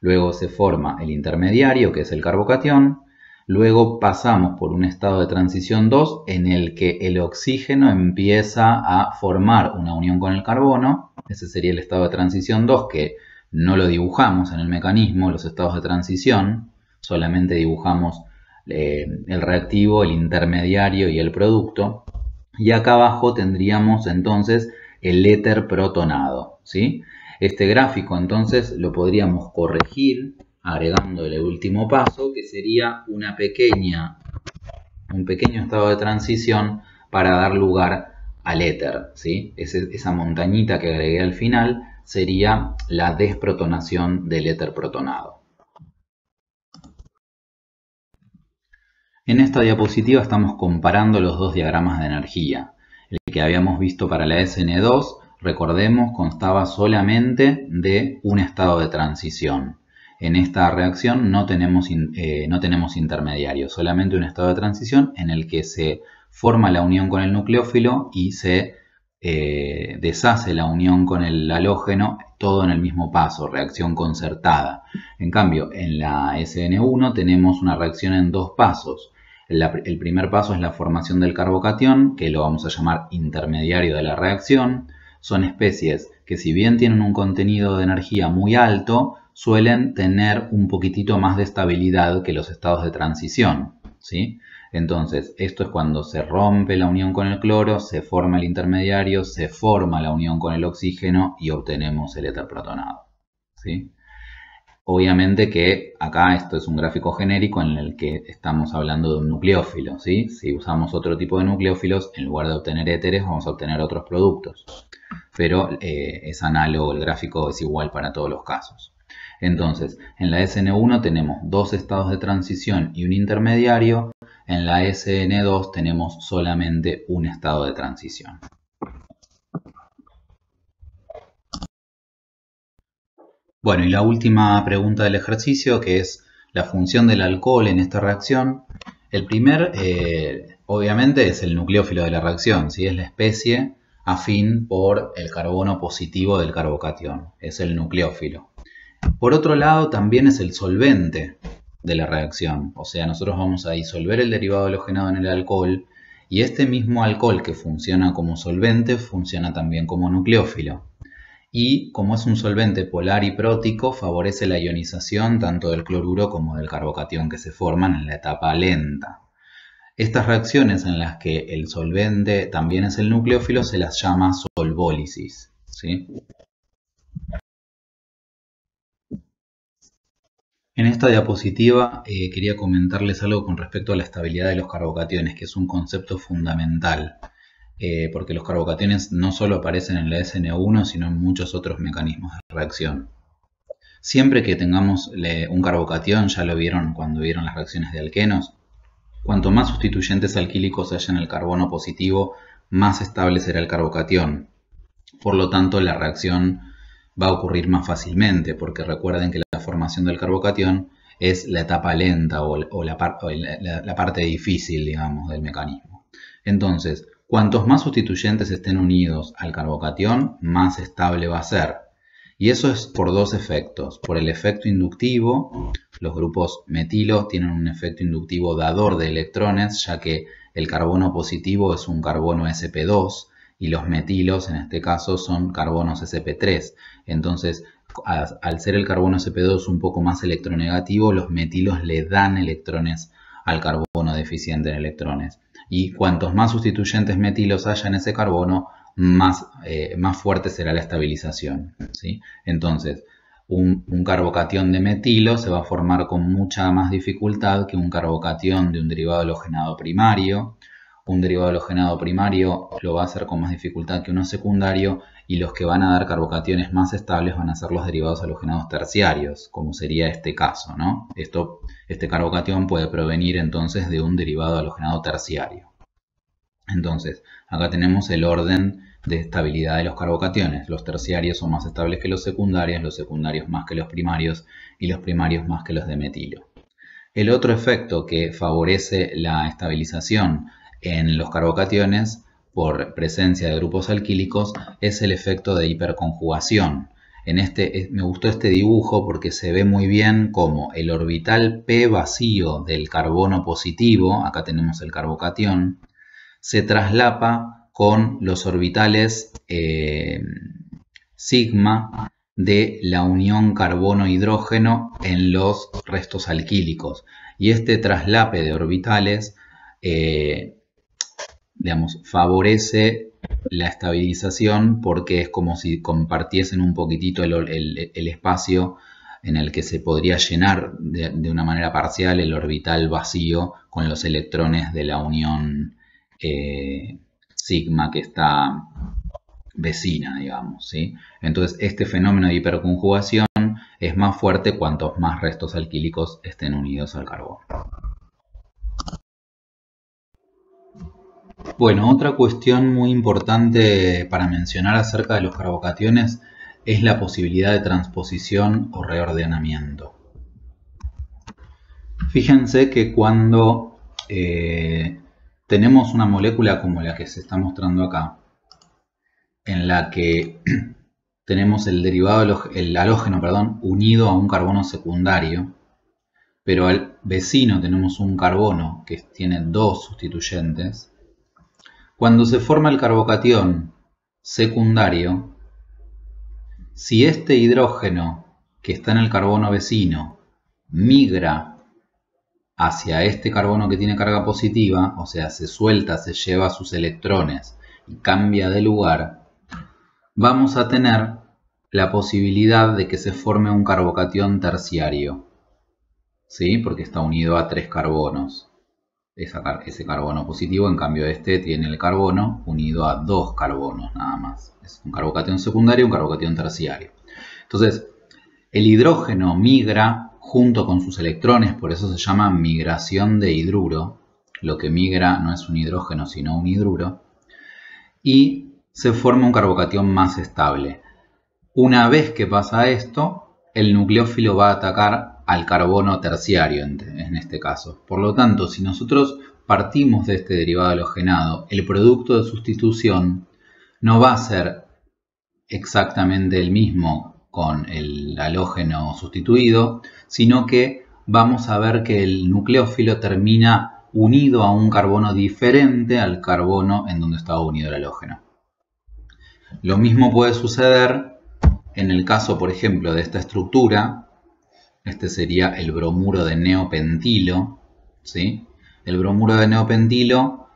Luego se forma el intermediario, que es el carbocatión. Luego pasamos por un estado de transición 2 en el que el oxígeno empieza a formar una unión con el carbono. Ese sería el estado de transición 2, que no lo dibujamos en el mecanismo, los estados de transición. Solamente dibujamos el reactivo, el intermediario y el producto. Y acá abajo tendríamos entonces el éter protonado, ¿sí? Este gráfico entonces lo podríamos corregir agregándole el último paso, que sería un pequeño estado de transición para dar lugar al éter, ¿sí? Esa montañita que agregué al final sería la desprotonación del éter protonado. En esta diapositiva estamos comparando los dos diagramas de energía. El que habíamos visto para la SN2, recordemos, constaba solamente de un estado de transición. En esta reacción no tenemos intermediario, solamente un estado de transición en el que se forma la unión con el nucleófilo y se deshace la unión con el halógeno, todo en el mismo paso, reacción concertada. En cambio, en la SN1 tenemos una reacción en dos pasos. El primer paso es la formación del carbocatión, que lo vamos a llamar intermediario de la reacción. Son especies que, si bien tienen un contenido de energía muy alto, suelen tener un poquitito más de estabilidad que los estados de transición, ¿sí? Entonces, esto es cuando se rompe la unión con el cloro, se forma el intermediario, se forma la unión con el oxígeno y obtenemos el éter protonado, ¿sí? Obviamente que acá esto es un gráfico genérico en el que estamos hablando de un nucleófilo, ¿sí? Si usamos otro tipo de nucleófilos, en lugar de obtener éteres, vamos a obtener otros productos. Pero es análogo, el gráfico es igual para todos los casos. Entonces, en la SN1 tenemos dos estados de transición y un intermediario. En la SN2 tenemos solamente un estado de transición. Bueno, y la última pregunta del ejercicio, que es la función del alcohol en esta reacción. El primer, obviamente, es el nucleófilo de la reacción, ¿sí? Es la especie afín por el carbono positivo del carbocatión, es el nucleófilo. Por otro lado, también es el solvente de la reacción, o sea, nosotros vamos a disolver el derivado halogenado en el alcohol y este mismo alcohol que funciona como solvente funciona también como nucleófilo. Y como es un solvente polar y prótico, favorece la ionización tanto del cloruro como del carbocatión que se forman en la etapa lenta. Estas reacciones en las que el solvente también es el nucleófilo se las llama solvólisis, ¿sí? En esta diapositiva quería comentarles algo con respecto a la estabilidad de los carbocationes, que es un concepto fundamental, porque los carbocationes no solo aparecen en la SN1, sino en muchos otros mecanismos de reacción. Siempre que tengamos un carbocatión, ya lo vieron cuando vieron las reacciones de alquenos, cuanto más sustituyentes alquílicos haya en el carbono positivo, más estable será el carbocatión. Por lo tanto, la reacción va a ocurrir más fácilmente, porque recuerden que la formación del carbocatión es la etapa lenta o la parte difícil, digamos, del mecanismo. Entonces, cuantos más sustituyentes estén unidos al carbocatión, más estable va a ser. Y eso es por dos efectos. Por el efecto inductivo, los grupos metilos tienen un efecto inductivo dador de electrones, ya que el carbono positivo es un carbono sp2 y los metilos en este caso son carbonos sp3. Entonces, al ser el carbono sp2 un poco más electronegativo, los metilos le dan electrones al carbono deficiente en electrones. Y cuantos más sustituyentes metilos haya en ese carbono, más fuerte será la estabilización, ¿sí? Entonces, un carbocatión de metilo se va a formar con mucha más dificultad que un carbocatión de un derivado halogenado primario. Un derivado halogenado primario lo va a hacer con más dificultad que uno secundario, y los que van a dar carbocationes más estables van a ser los derivados halogenados terciarios, como sería este caso, ¿no? Este carbocatión puede provenir entonces de un derivado halogenado terciario. Entonces, acá tenemos el orden de estabilidad de los carbocationes. Los terciarios son más estables que los secundarios más que los primarios y los primarios más que los de metilo. El otro efecto que favorece la estabilización en los carbocationes por presencia de grupos alquílicos es el efecto de hiperconjugación. Me gustó este dibujo porque se ve muy bien cómo el orbital P vacío del carbono positivo, acá tenemos el carbocatión, se traslapa con los orbitales sigma de la unión carbono-hidrógeno en los restos alquílicos. Y este traslape de orbitales favorece la estabilización porque es como si compartiesen un poquitito el espacio en el que se podría llenar de una manera parcial el orbital vacío con los electrones de la unión sigma que está vecina, digamos, ¿sí? Entonces este fenómeno de hiperconjugación es más fuerte cuantos más restos alquílicos estén unidos al carbono. Bueno, otra cuestión muy importante para mencionar acerca de los carbocationes es la posibilidad de transposición o reordenamiento. Fíjense que cuando tenemos una molécula como la que se está mostrando acá, en la que tenemos el derivado, el halógeno, unido a un carbono secundario, pero al vecino tenemos un carbono que tiene dos sustituyentes. Cuando se forma el carbocatión secundario, si este hidrógeno que está en el carbono vecino migra hacia este carbono que tiene carga positiva, o sea, se suelta, se lleva sus electrones y cambia de lugar, vamos a tener la posibilidad de que se forme un carbocatión terciario, ¿sí? Porque está unido a 3 carbonos. Ese carbono positivo, en cambio este tiene el carbono unido a 2 carbonos nada más. Es un carbocatión secundario y un carbocatión terciario. Entonces, el hidrógeno migra junto con sus electrones, por eso se llama migración de hidruro. Lo que migra no es un hidrógeno, sino un hidruro. Y se forma un carbocatión más estable. Una vez que pasa esto, el nucleófilo va a atacar al carbono terciario en este caso. Por lo tanto, si nosotros partimos de este derivado halogenado, el producto de sustitución no va a ser exactamente el mismo con el halógeno sustituido, sino que vamos a ver que el nucleófilo termina unido a un carbono diferente al carbono en donde estaba unido el halógeno. Lo mismo puede suceder en el caso, por ejemplo, de esta estructura. Este sería el bromuro de neopentilo, ¿sí? El bromuro de neopentilo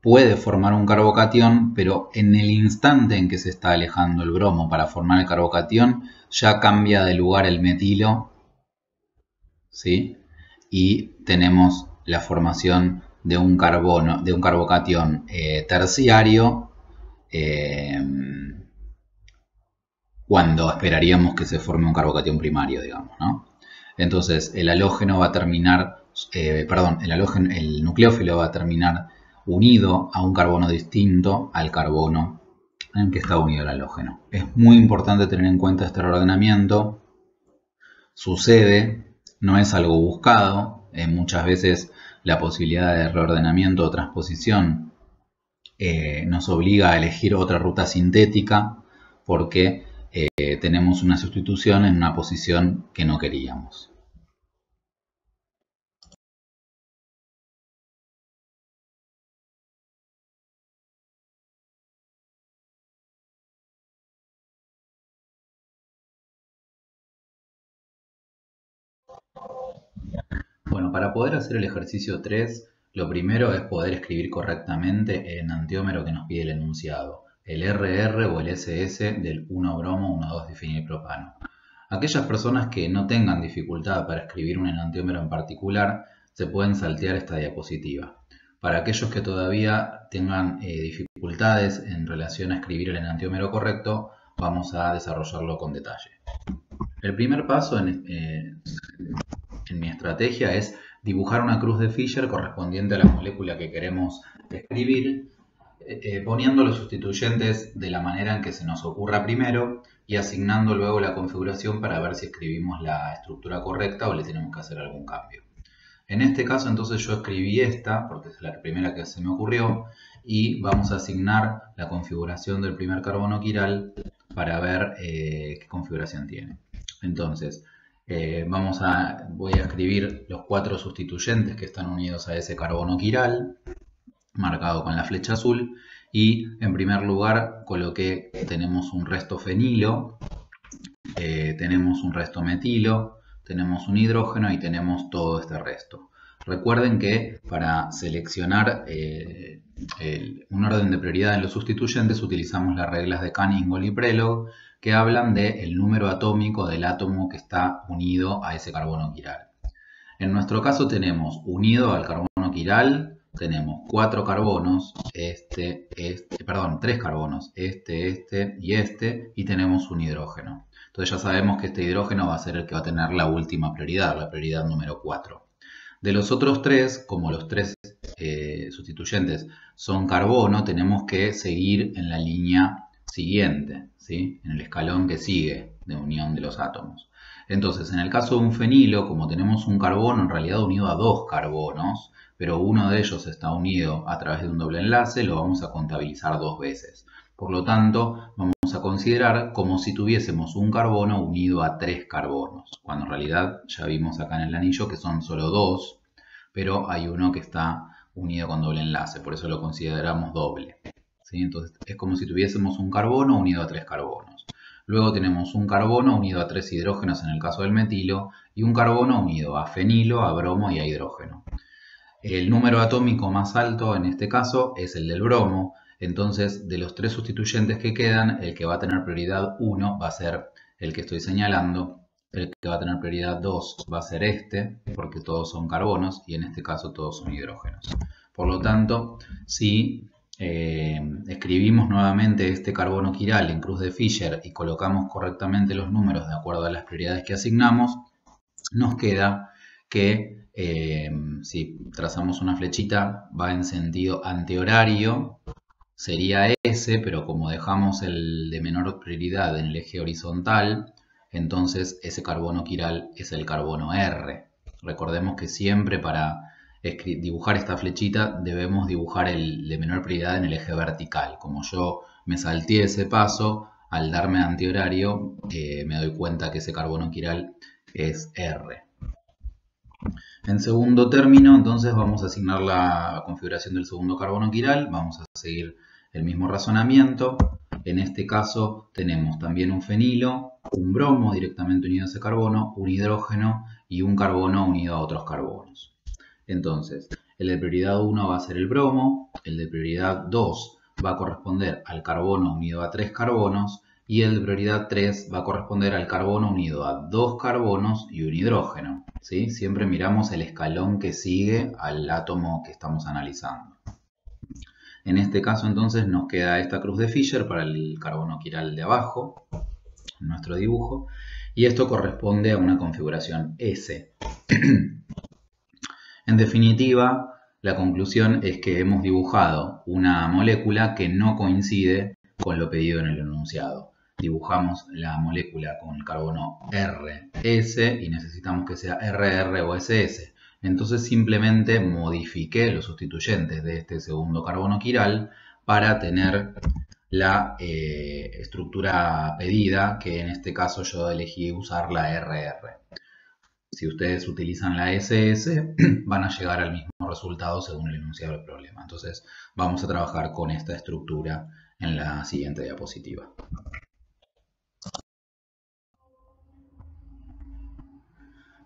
puede formar un carbocatión, pero en el instante en que se está alejando el bromo para formar el carbocatión, ya cambia de lugar el metilo, ¿sí? Y tenemos la formación de un carbocatión terciario, cuando esperaríamos que se forme un carbocatión primario, digamos, ¿no? Entonces el halógeno va a terminar, el nucleófilo va a terminar unido a un carbono distinto al carbono en que está unido el halógeno. Es muy importante tener en cuenta este reordenamiento. Sucede, no es algo buscado. Muchas veces la posibilidad de reordenamiento o transposición nos obliga a elegir otra ruta sintética porque tenemos una sustitución en una posición que no queríamos. Bueno, para poder hacer el ejercicio 3, lo primero es poder escribir correctamente el enantiómero que nos pide el enunciado, el RR o el SS del 1-bromo 1,2-difenilpropano. Aquellas personas que no tengan dificultad para escribir un enantiómero en particular, se pueden saltear esta diapositiva. Para aquellos que todavía tengan dificultades en relación a escribir el enantiómero correcto, vamos a desarrollarlo con detalle. El primer paso en mi estrategia es dibujar una cruz de Fischer correspondiente a la molécula que queremos escribir poniendo los sustituyentes de la manera en que se nos ocurra primero y asignando luego la configuración para ver si escribimos la estructura correcta o le tenemos que hacer algún cambio. En este caso entonces yo escribí esta, porque es la primera que se me ocurrió, y vamos a asignar la configuración del primer carbono quiral para ver qué configuración tiene. Entonces, voy a escribir los 4 sustituyentes que están unidos a ese carbono quiral, marcado con la flecha azul, y en primer lugar coloqué, tenemos un resto fenilo, tenemos un resto metilo, tenemos un hidrógeno y tenemos todo este resto. Recuerden que para seleccionar un orden de prioridad en los sustituyentes utilizamos las reglas de Cunningham y Prelog, que hablan del número atómico del átomo que está unido a ese carbono quiral. En nuestro caso tenemos unido al carbono quiral, tenemos 4 carbonos, 3 carbonos, y tenemos un hidrógeno. Entonces ya sabemos que este hidrógeno va a ser el que va a tener la última prioridad, la prioridad número 4. De los otros 3, como los 3 sustituyentes son carbono, tenemos que seguir en la línea siguiente, ¿sí? En el escalón que sigue de unión de los átomos. Entonces, en el caso de un fenilo, como tenemos un carbono en realidad unido a 2 carbonos, pero uno de ellos está unido a través de un doble enlace, lo vamos a contabilizar 2 veces. Por lo tanto, vamos a considerar como si tuviésemos un carbono unido a 3 carbonos, cuando en realidad ya vimos acá en el anillo que son solo 2, pero hay uno que está unido con doble enlace, por eso lo consideramos doble. ¿Sí? Entonces es como si tuviésemos un carbono unido a 3 carbonos. Luego tenemos un carbono unido a 3 hidrógenos en el caso del metilo y un carbono unido a fenilo, a bromo y a hidrógeno. El número atómico más alto en este caso es el del bromo. Entonces, de los 3 sustituyentes que quedan, el que va a tener prioridad 1 va a ser el que estoy señalando. El que va a tener prioridad 2 va a ser este, porque todos son carbonos y en este caso todos son hidrógenos. Por lo tanto, si escribimos nuevamente este carbono quiral en cruz de Fisher y colocamos correctamente los números de acuerdo a las prioridades que asignamos, nos queda que si trazamos una flechita va en sentido antihorario, sería S, pero como dejamos el de menor prioridad en el eje horizontal, entonces ese carbono quiral es el carbono R. Recordemos que siempre para dibujar esta flechita debemos dibujar el de menor prioridad en el eje vertical. Como yo me salté ese paso, al darme antihorario me doy cuenta que ese carbono quiral es R. En segundo término, entonces vamos a asignar la configuración del segundo carbono quiral, vamos a seguir el mismo razonamiento. En este caso tenemos también un fenilo, un bromo directamente unido a ese carbono, un hidrógeno y un carbono unido a otros carbonos. Entonces, el de prioridad 1 va a ser el bromo, el de prioridad 2 va a corresponder al carbono unido a 3 carbonos y el de prioridad 3 va a corresponder al carbono unido a 2 carbonos y un hidrógeno. ¿Sí? Siempre miramos el escalón que sigue al átomo que estamos analizando. En este caso entonces nos queda esta cruz de Fisher para el carbono quiral de abajo, en nuestro dibujo, y esto corresponde a una configuración S. En definitiva, la conclusión es que hemos dibujado una molécula que no coincide con lo pedido en el enunciado. Dibujamos la molécula con el carbono RS y necesitamos que sea RR o SS. Entonces simplemente modifiqué los sustituyentes de este segundo carbono quiral para tener la estructura pedida, que en este caso yo elegí usar la RR. Si ustedes utilizan la SS, van a llegar al mismo resultado según el enunciado del problema. Entonces vamos a trabajar con esta estructura en la siguiente diapositiva.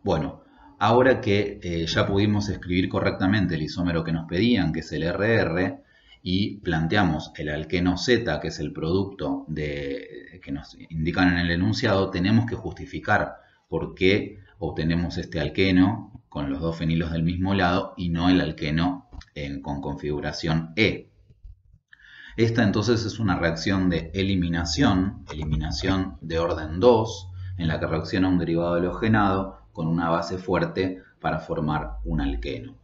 Bueno, ahora que ya pudimos escribir correctamente el isómero que nos pedían, que es el RR, y planteamos el alqueno Z, que es el producto que nos indican en el enunciado, tenemos que justificar por qué obtenemos este alqueno con los 2 fenilos del mismo lado y no el alqueno con configuración E. Esta entonces es una reacción de eliminación de orden 2, en la que reacciona un derivado halogenado con una base fuerte para formar un alqueno.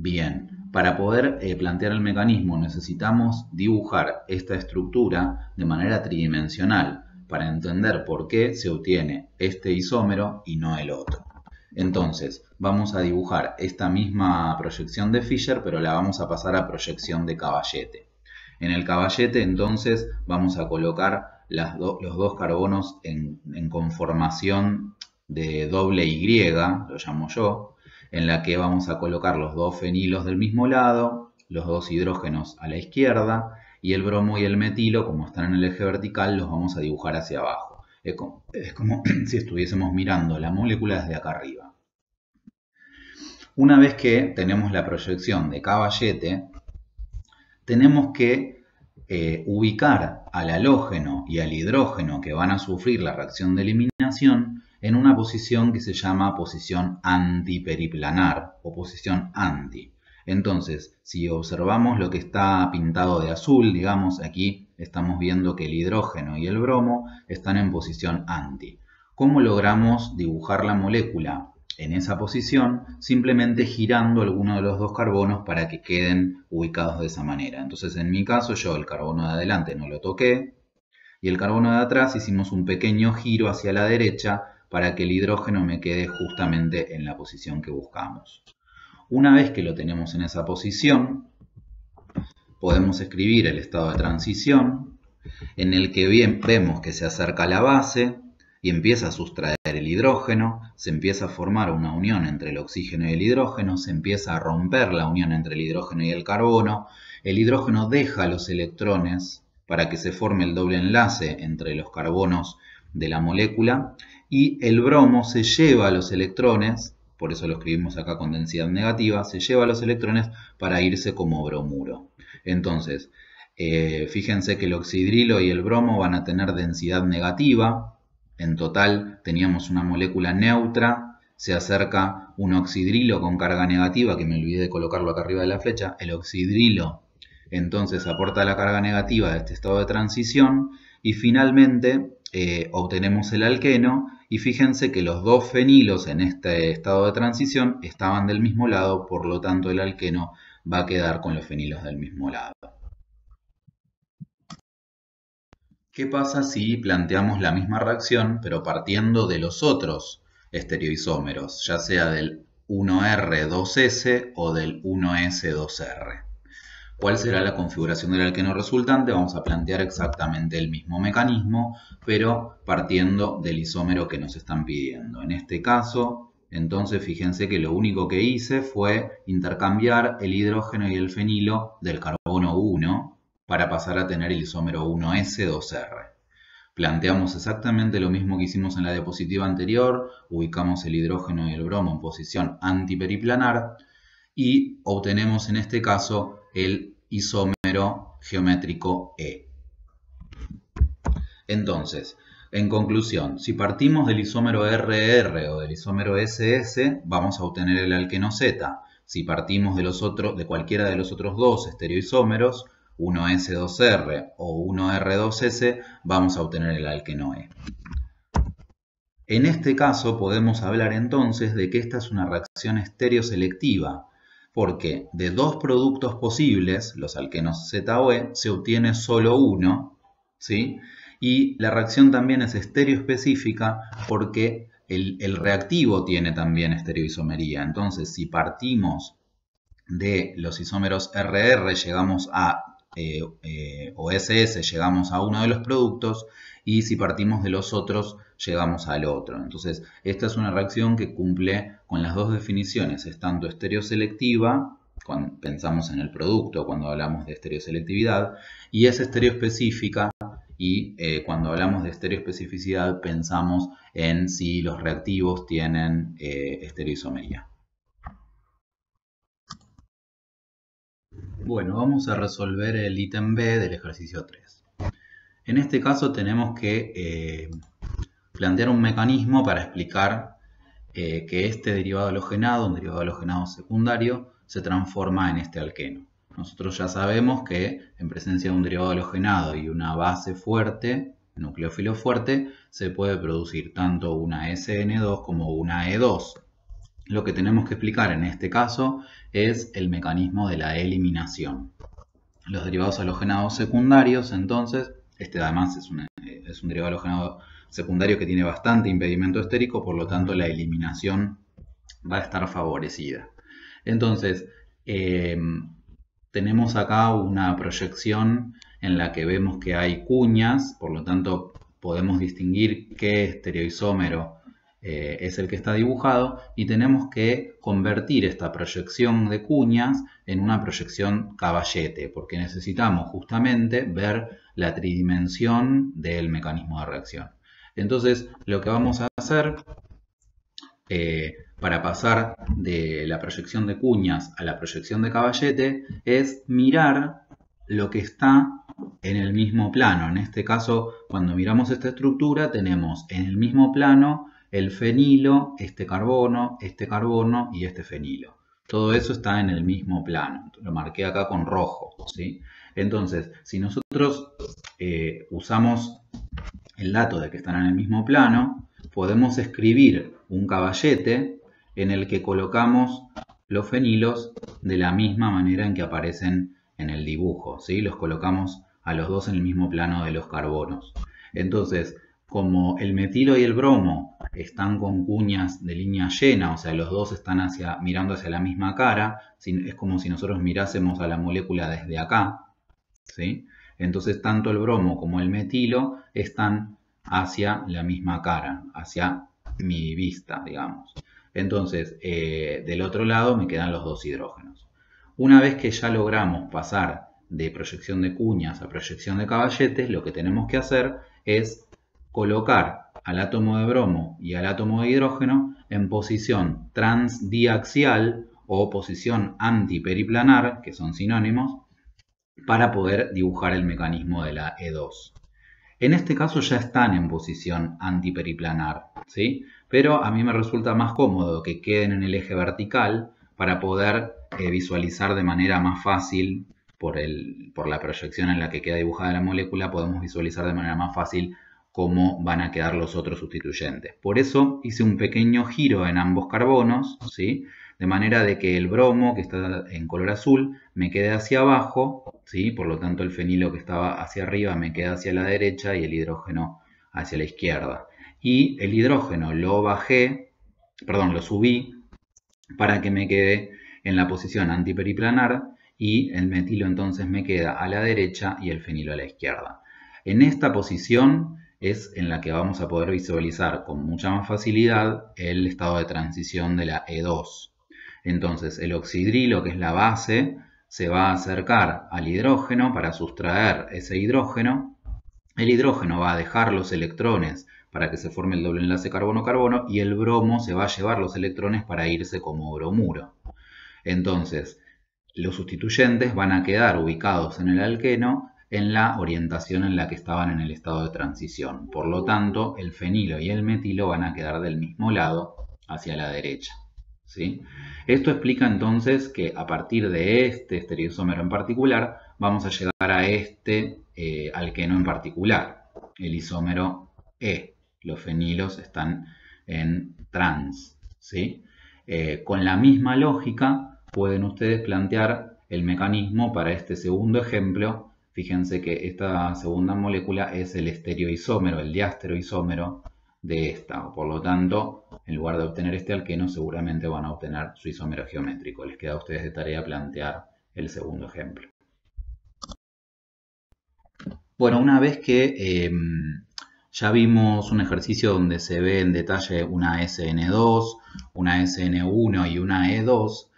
Bien, para poder plantear el mecanismo necesitamos dibujar esta estructura de manera tridimensional para entender por qué se obtiene este isómero y no el otro. Entonces, vamos a dibujar esta misma proyección de Fischer, pero la vamos a pasar a proyección de caballete. En el caballete, entonces, vamos a colocar los dos carbonos en conformación de doble Y, lo llamo yo, en la que vamos a colocar los dos fenilos del mismo lado, los dos hidrógenos a la izquierda, y el bromo y el metilo, como están en el eje vertical, los vamos a dibujar hacia abajo. Es como si estuviésemos mirando la molécula desde acá arriba. Una vez que tenemos la proyección de caballete, tenemos que ubicar al halógeno y al hidrógeno que van a sufrir la reacción de eliminación en una posición que se llama posición antiperiplanar o posición anti. Entonces, si observamos lo que está pintado de azul, digamos, aquí estamos viendo que el hidrógeno y el bromo están en posición anti. ¿Cómo logramos dibujar la molécula en esa posición? Simplemente girando alguno de los dos carbonos para que queden ubicados de esa manera. Entonces, en mi caso, yo el carbono de adelante no lo toqué y el carbono de atrás hicimos un pequeño giro hacia la derecha para que el hidrógeno me quede justamente en la posición que buscamos. Una vez que lo tenemos en esa posición, podemos escribir el estado de transición, en el que bien vemos que se acerca a la base y empieza a sustraer el hidrógeno, se empieza a formar una unión entre el oxígeno y el hidrógeno, se empieza a romper la unión entre el hidrógeno y el carbono, el hidrógeno deja los electrones para que se forme el doble enlace entre los carbonos de la molécula, y el bromo se lleva los electrones, por eso lo escribimos acá con densidad negativa, se lleva los electrones para irse como bromuro. Entonces, fíjense que el oxidrilo y el bromo van a tener densidad negativa. En total teníamos una molécula neutra, se acerca un oxidrilo con carga negativa, que me olvidé de colocarlo acá arriba de la flecha. El oxidrilo entonces aporta la carga negativa de este estado de transición y finalmente obtenemos el alqueno, y fíjense que los dos fenilos en este estado de transición estaban del mismo lado, por lo tanto el alqueno va a quedar con los fenilos del mismo lado. ¿Qué pasa si planteamos la misma reacción pero partiendo de los otros estereoisómeros, ya sea del 1R2S o del 1S2R? ¿Cuál será la configuración del alqueno resultante? Vamos a plantear exactamente el mismo mecanismo, pero partiendo del isómero que nos están pidiendo. En este caso, entonces, fíjense que lo único que hice fue intercambiar el hidrógeno y el fenilo del carbono 1 para pasar a tener el isómero 1S2R. Planteamos exactamente lo mismo que hicimos en la diapositiva anterior, ubicamos el hidrógeno y el bromo en posición antiperiplanar y obtenemos en este caso el isómero geométrico E. Entonces, en conclusión, si partimos del isómero RR o del isómero SS, vamos a obtener el alqueno Z. Si partimos de cualquiera de los otros dos estereoisómeros, 1S2R o 1R2S, vamos a obtener el alqueno E. En este caso podemos hablar entonces de que esta es una reacción estereoselectiva, porque de dos productos posibles, los alquenos Z o E, se obtiene solo uno, ¿sí? Y la reacción también es estereoespecífica porque el reactivo tiene también estereoisomería. Entonces, si partimos de los isómeros RR, llegamos a o SS, llegamos a uno de los productos, y si partimos de los otros, llegamos al otro. Entonces, esta es una reacción que cumple con las dos definiciones. Es tanto estereoselectiva, cuando pensamos en el producto, cuando hablamos de estereoselectividad, y es estereoespecífica, y cuando hablamos de estereoespecificidad, pensamos en si los reactivos tienen estereoisomería. Bueno, vamos a resolver el ítem B del ejercicio 3. En este caso tenemos que plantear un mecanismo para explicar que este derivado halogenado, un derivado halogenado secundario, se transforma en este alqueno. Nosotros ya sabemos que en presencia de un derivado halogenado y una base fuerte, nucleófilo fuerte, se puede producir tanto una SN2 como una E2. lo que tenemos que explicar en este caso es el mecanismo de la eliminación. Los derivados halogenados secundarios, entonces, este además es un derivado halogenado secundario que tiene bastante impedimento estérico, por lo tanto la eliminación va a estar favorecida. Entonces, tenemos acá una proyección en la que vemos que hay cuñas, por lo tanto podemos distinguir qué estereoisómero es el que está dibujado, y tenemos que convertir esta proyección de cuñas en una proyección caballete, porque necesitamos justamente ver la tridimensión del mecanismo de reacción. Entonces, lo que vamos a hacer para pasar de la proyección de cuñas a la proyección de caballete es mirar lo que está en el mismo plano. En este caso, cuando miramos esta estructura, tenemos en el mismo plano el fenilo, este carbono y este fenilo. Todo eso está en el mismo plano. Lo marqué acá con rojo, ¿sí? Entonces, si nosotros usamos el dato de que están en el mismo plano, podemos escribir un caballete en el que colocamos los fenilos de la misma manera en que aparecen en el dibujo, ¿sí? Los colocamos a los dos en el mismo plano de los carbonos. Entonces, como el metilo y el bromo están con cuñas de línea llena, o sea, los dos están mirando hacia la misma cara, es como si nosotros mirásemos a la molécula desde acá, ¿sí? Entonces, tanto el bromo como el metilo están hacia la misma cara, hacia mi vista, digamos. Entonces, del otro lado me quedan los dos hidrógenos. Una vez que ya logramos pasar de proyección de cuñas a proyección de caballetes, lo que tenemos que hacer es colocar al átomo de bromo y al átomo de hidrógeno en posición transdiaxial o posición antiperiplanar, que son sinónimos, para poder dibujar el mecanismo de la E2. En este caso ya están en posición antiperiplanar, ¿sí? Pero a mí me resulta más cómodo que queden en el eje vertical para poder visualizar de manera más fácil, por la proyección en la que queda dibujada la molécula, podemos visualizar de manera más fácil cómo van a quedar los otros sustituyentes. Por eso hice un pequeño giro en ambos carbonos, ¿sí? De manera de que el bromo, que está en color azul, me quede hacia abajo, ¿sí? Por lo tanto el fenilo que estaba hacia arriba me queda hacia la derecha y el hidrógeno hacia la izquierda. Y el hidrógeno lo subí para que me quede en la posición antiperiplanar, y el metilo entonces me queda a la derecha y el fenilo a la izquierda. En esta posición es en la que vamos a poder visualizar con mucha más facilidad el estado de transición de la E2. Entonces el oxidrilo, que es la base, se va a acercar al hidrógeno para sustraer ese hidrógeno. El hidrógeno va a dejar los electrones para que se forme el doble enlace carbono-carbono, y el bromo se va a llevar los electrones para irse como bromuro. Entonces, los sustituyentes van a quedar ubicados en el alqueno en la orientación en la que estaban en el estado de transición. Por lo tanto, el fenilo y el metilo van a quedar del mismo lado, hacia la derecha, ¿sí? Esto explica entonces que a partir de este estereoisómero en particular vamos a llegar a este alqueno en particular, el isómero E. Los fenilos están en trans, ¿sí? Con la misma lógica pueden ustedes plantear el mecanismo para este segundo ejemplo. Fíjense que esta segunda molécula es el estereoisómero, el diastereoisómero de esta. Por lo tanto, en lugar de obtener este alqueno, seguramente van a obtener su isómero geométrico. Les queda a ustedes de tarea plantear el segundo ejemplo. Bueno, una vez que ya vimos un ejercicio donde se ve en detalle una SN2, una SN1 y una E2,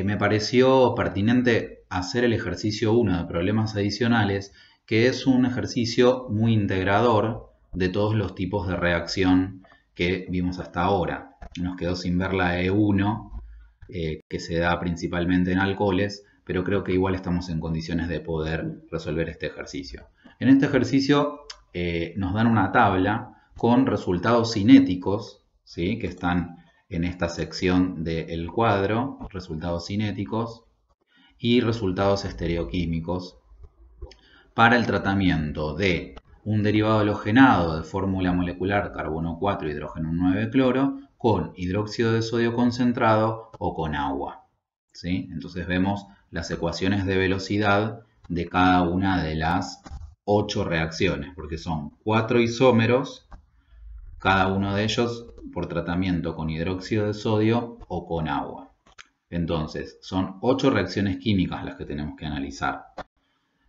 me pareció pertinente hacer el ejercicio 1 de problemas adicionales, que es un ejercicio muy integrador de todos los tipos de reacción que vimos hasta ahora. Nos quedó sin ver la E1, que se da principalmente en alcoholes, pero creo que igual estamos en condiciones de poder resolver este ejercicio. En este ejercicio nos dan una tabla con resultados cinéticos, ¿sí? Que están en esta sección del cuadro, resultados cinéticos y resultados estereoquímicos para el tratamiento de un derivado halogenado de fórmula molecular carbono 4, hidrógeno 9 cloro con hidróxido de sodio concentrado o con agua. ¿Sí? Entonces vemos las ecuaciones de velocidad de cada una de las 8 reacciones, porque son 4 isómeros, cada uno de ellos por tratamiento con hidróxido de sodio o con agua. Entonces, son 8 reacciones químicas las que tenemos que analizar.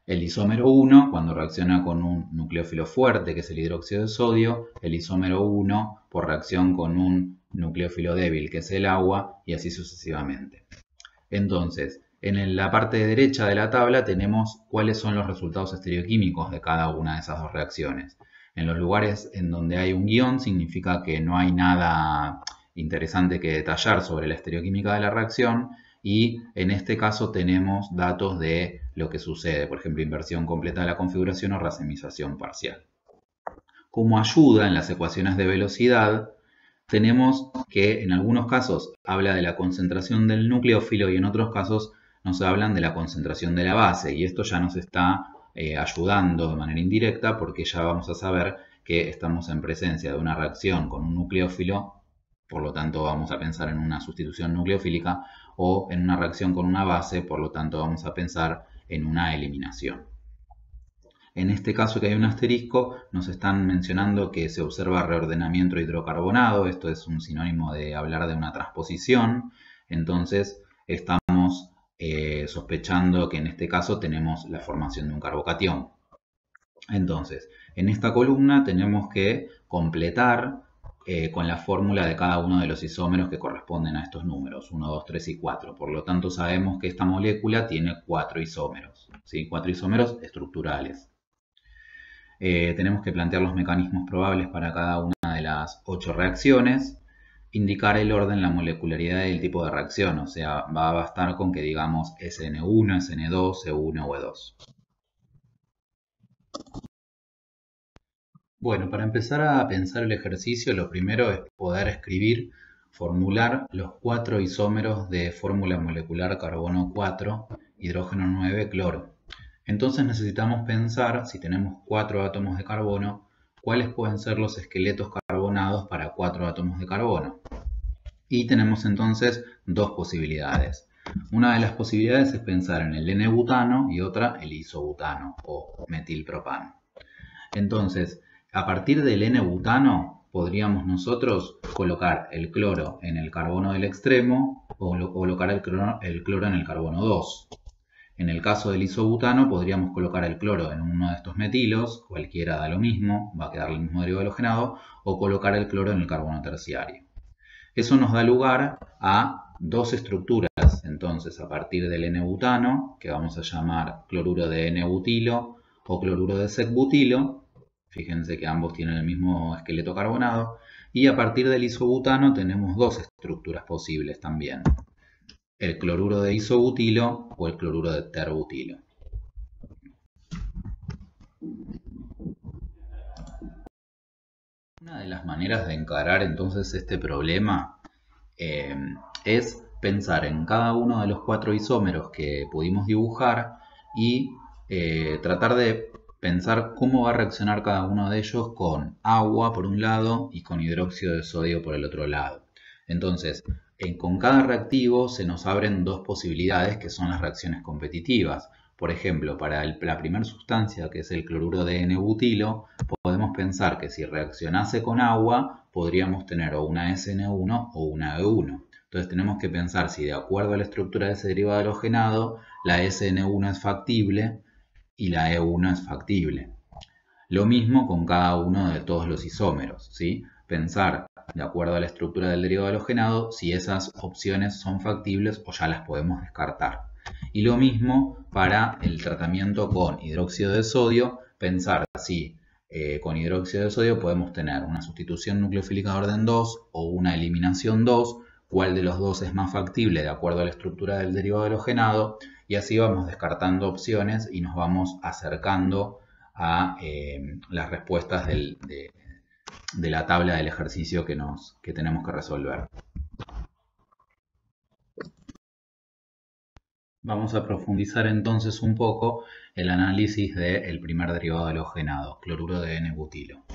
El isómero 1, cuando reacciona con un nucleófilo fuerte, que es el hidróxido de sodio, el isómero 1 por reacción con un nucleófilo débil, que es el agua, y así sucesivamente. Entonces, en la parte derecha de la tabla tenemos cuáles son los resultados estereoquímicos de cada una de esas dos reacciones. En los lugares en donde hay un guión significa que no hay nada interesante que detallar sobre la estereoquímica de la reacción, y en este caso tenemos datos de lo que sucede, por ejemplo, inversión completa de la configuración o racemización parcial. Como ayuda en las ecuaciones de velocidad, tenemos que en algunos casos habla de la concentración del nucleófilo y en otros casos nos hablan de la concentración de la base, y esto ya nos está ayudando de manera indirecta porque ya vamos a saber que estamos en presencia de una reacción con un nucleófilo, por lo tanto vamos a pensar en una sustitución nucleofílica, o en una reacción con una base, por lo tanto vamos a pensar en una eliminación. En este caso que hay un asterisco, nos están mencionando que se observa reordenamiento hidrocarbonado. Esto es un sinónimo de hablar de una transposición. Entonces estamos sospechando que en este caso tenemos la formación de un carbocatión. Entonces, en esta columna tenemos que completar con la fórmula de cada uno de los isómeros que corresponden a estos números, 1, 2, 3 y 4. Por lo tanto, sabemos que esta molécula tiene 4 isómeros, ¿sí? 4 isómeros estructurales. Tenemos que plantear los mecanismos probables para cada una de las 8 reacciones, indicar el orden, la molecularidad y el tipo de reacción, o sea, va a bastar con que digamos SN1, SN2, E1 o E2. Bueno, para empezar a pensar el ejercicio, lo primero es poder escribir, formular los 4 isómeros de fórmula molecular carbono 4, hidrógeno 9, cloro. Entonces necesitamos pensar, si tenemos 4 átomos de carbono, cuáles pueden ser los esqueletos carbonados para 4 átomos de carbono. Y tenemos entonces dos posibilidades. Una de las posibilidades es pensar en el N-butano y otra el isobutano o metilpropano. Entonces, a partir del N-butano podríamos nosotros colocar el cloro en el carbono del extremo o colocar el cloro en el carbono 2. En el caso del isobutano podríamos colocar el cloro en uno de estos metilos, cualquiera da lo mismo, va a quedar el mismo derivado halogenado, o colocar el cloro en el carbono terciario. Eso nos da lugar a dos estructuras, entonces a partir del N-butano, que vamos a llamar cloruro de N-butilo o cloruro de sec-butilo, fíjense que ambos tienen el mismo esqueleto carbonado, y a partir del isobutano tenemos dos estructuras posibles también, el cloruro de isobutilo o el cloruro de terbutilo. Una de las maneras de encarar entonces este problema es pensar en cada uno de los 4 isómeros que pudimos dibujar y tratar de pensar cómo va a reaccionar cada uno de ellos con agua por un lado y con hidróxido de sodio por el otro lado. Entonces, con cada reactivo se nos abren dos posibilidades que son las reacciones competitivas. Por ejemplo, para la primera sustancia, que es el cloruro de N-butilo, podemos pensar que si reaccionase con agua, podríamos tener o una SN1 o una E1. Entonces tenemos que pensar si de acuerdo a la estructura de ese derivado halogenado, la SN1 es factible y la E1 es factible. Lo mismo con cada uno de todos los isómeros, ¿sí? Pensar de acuerdo a la estructura del derivado halogenado si esas opciones son factibles o ya las podemos descartar. Y lo mismo para el tratamiento con hidróxido de sodio, pensar si con hidróxido de sodio podemos tener una sustitución nucleofílica de orden 2 o una eliminación 2, cuál de los dos es más factible de acuerdo a la estructura del derivado halogenado, y así vamos descartando opciones y nos vamos acercando a las respuestas de la tabla del ejercicio que tenemos que resolver. Vamos a profundizar entonces un poco el análisis del primer derivado halogenado, cloruro de N-butilo.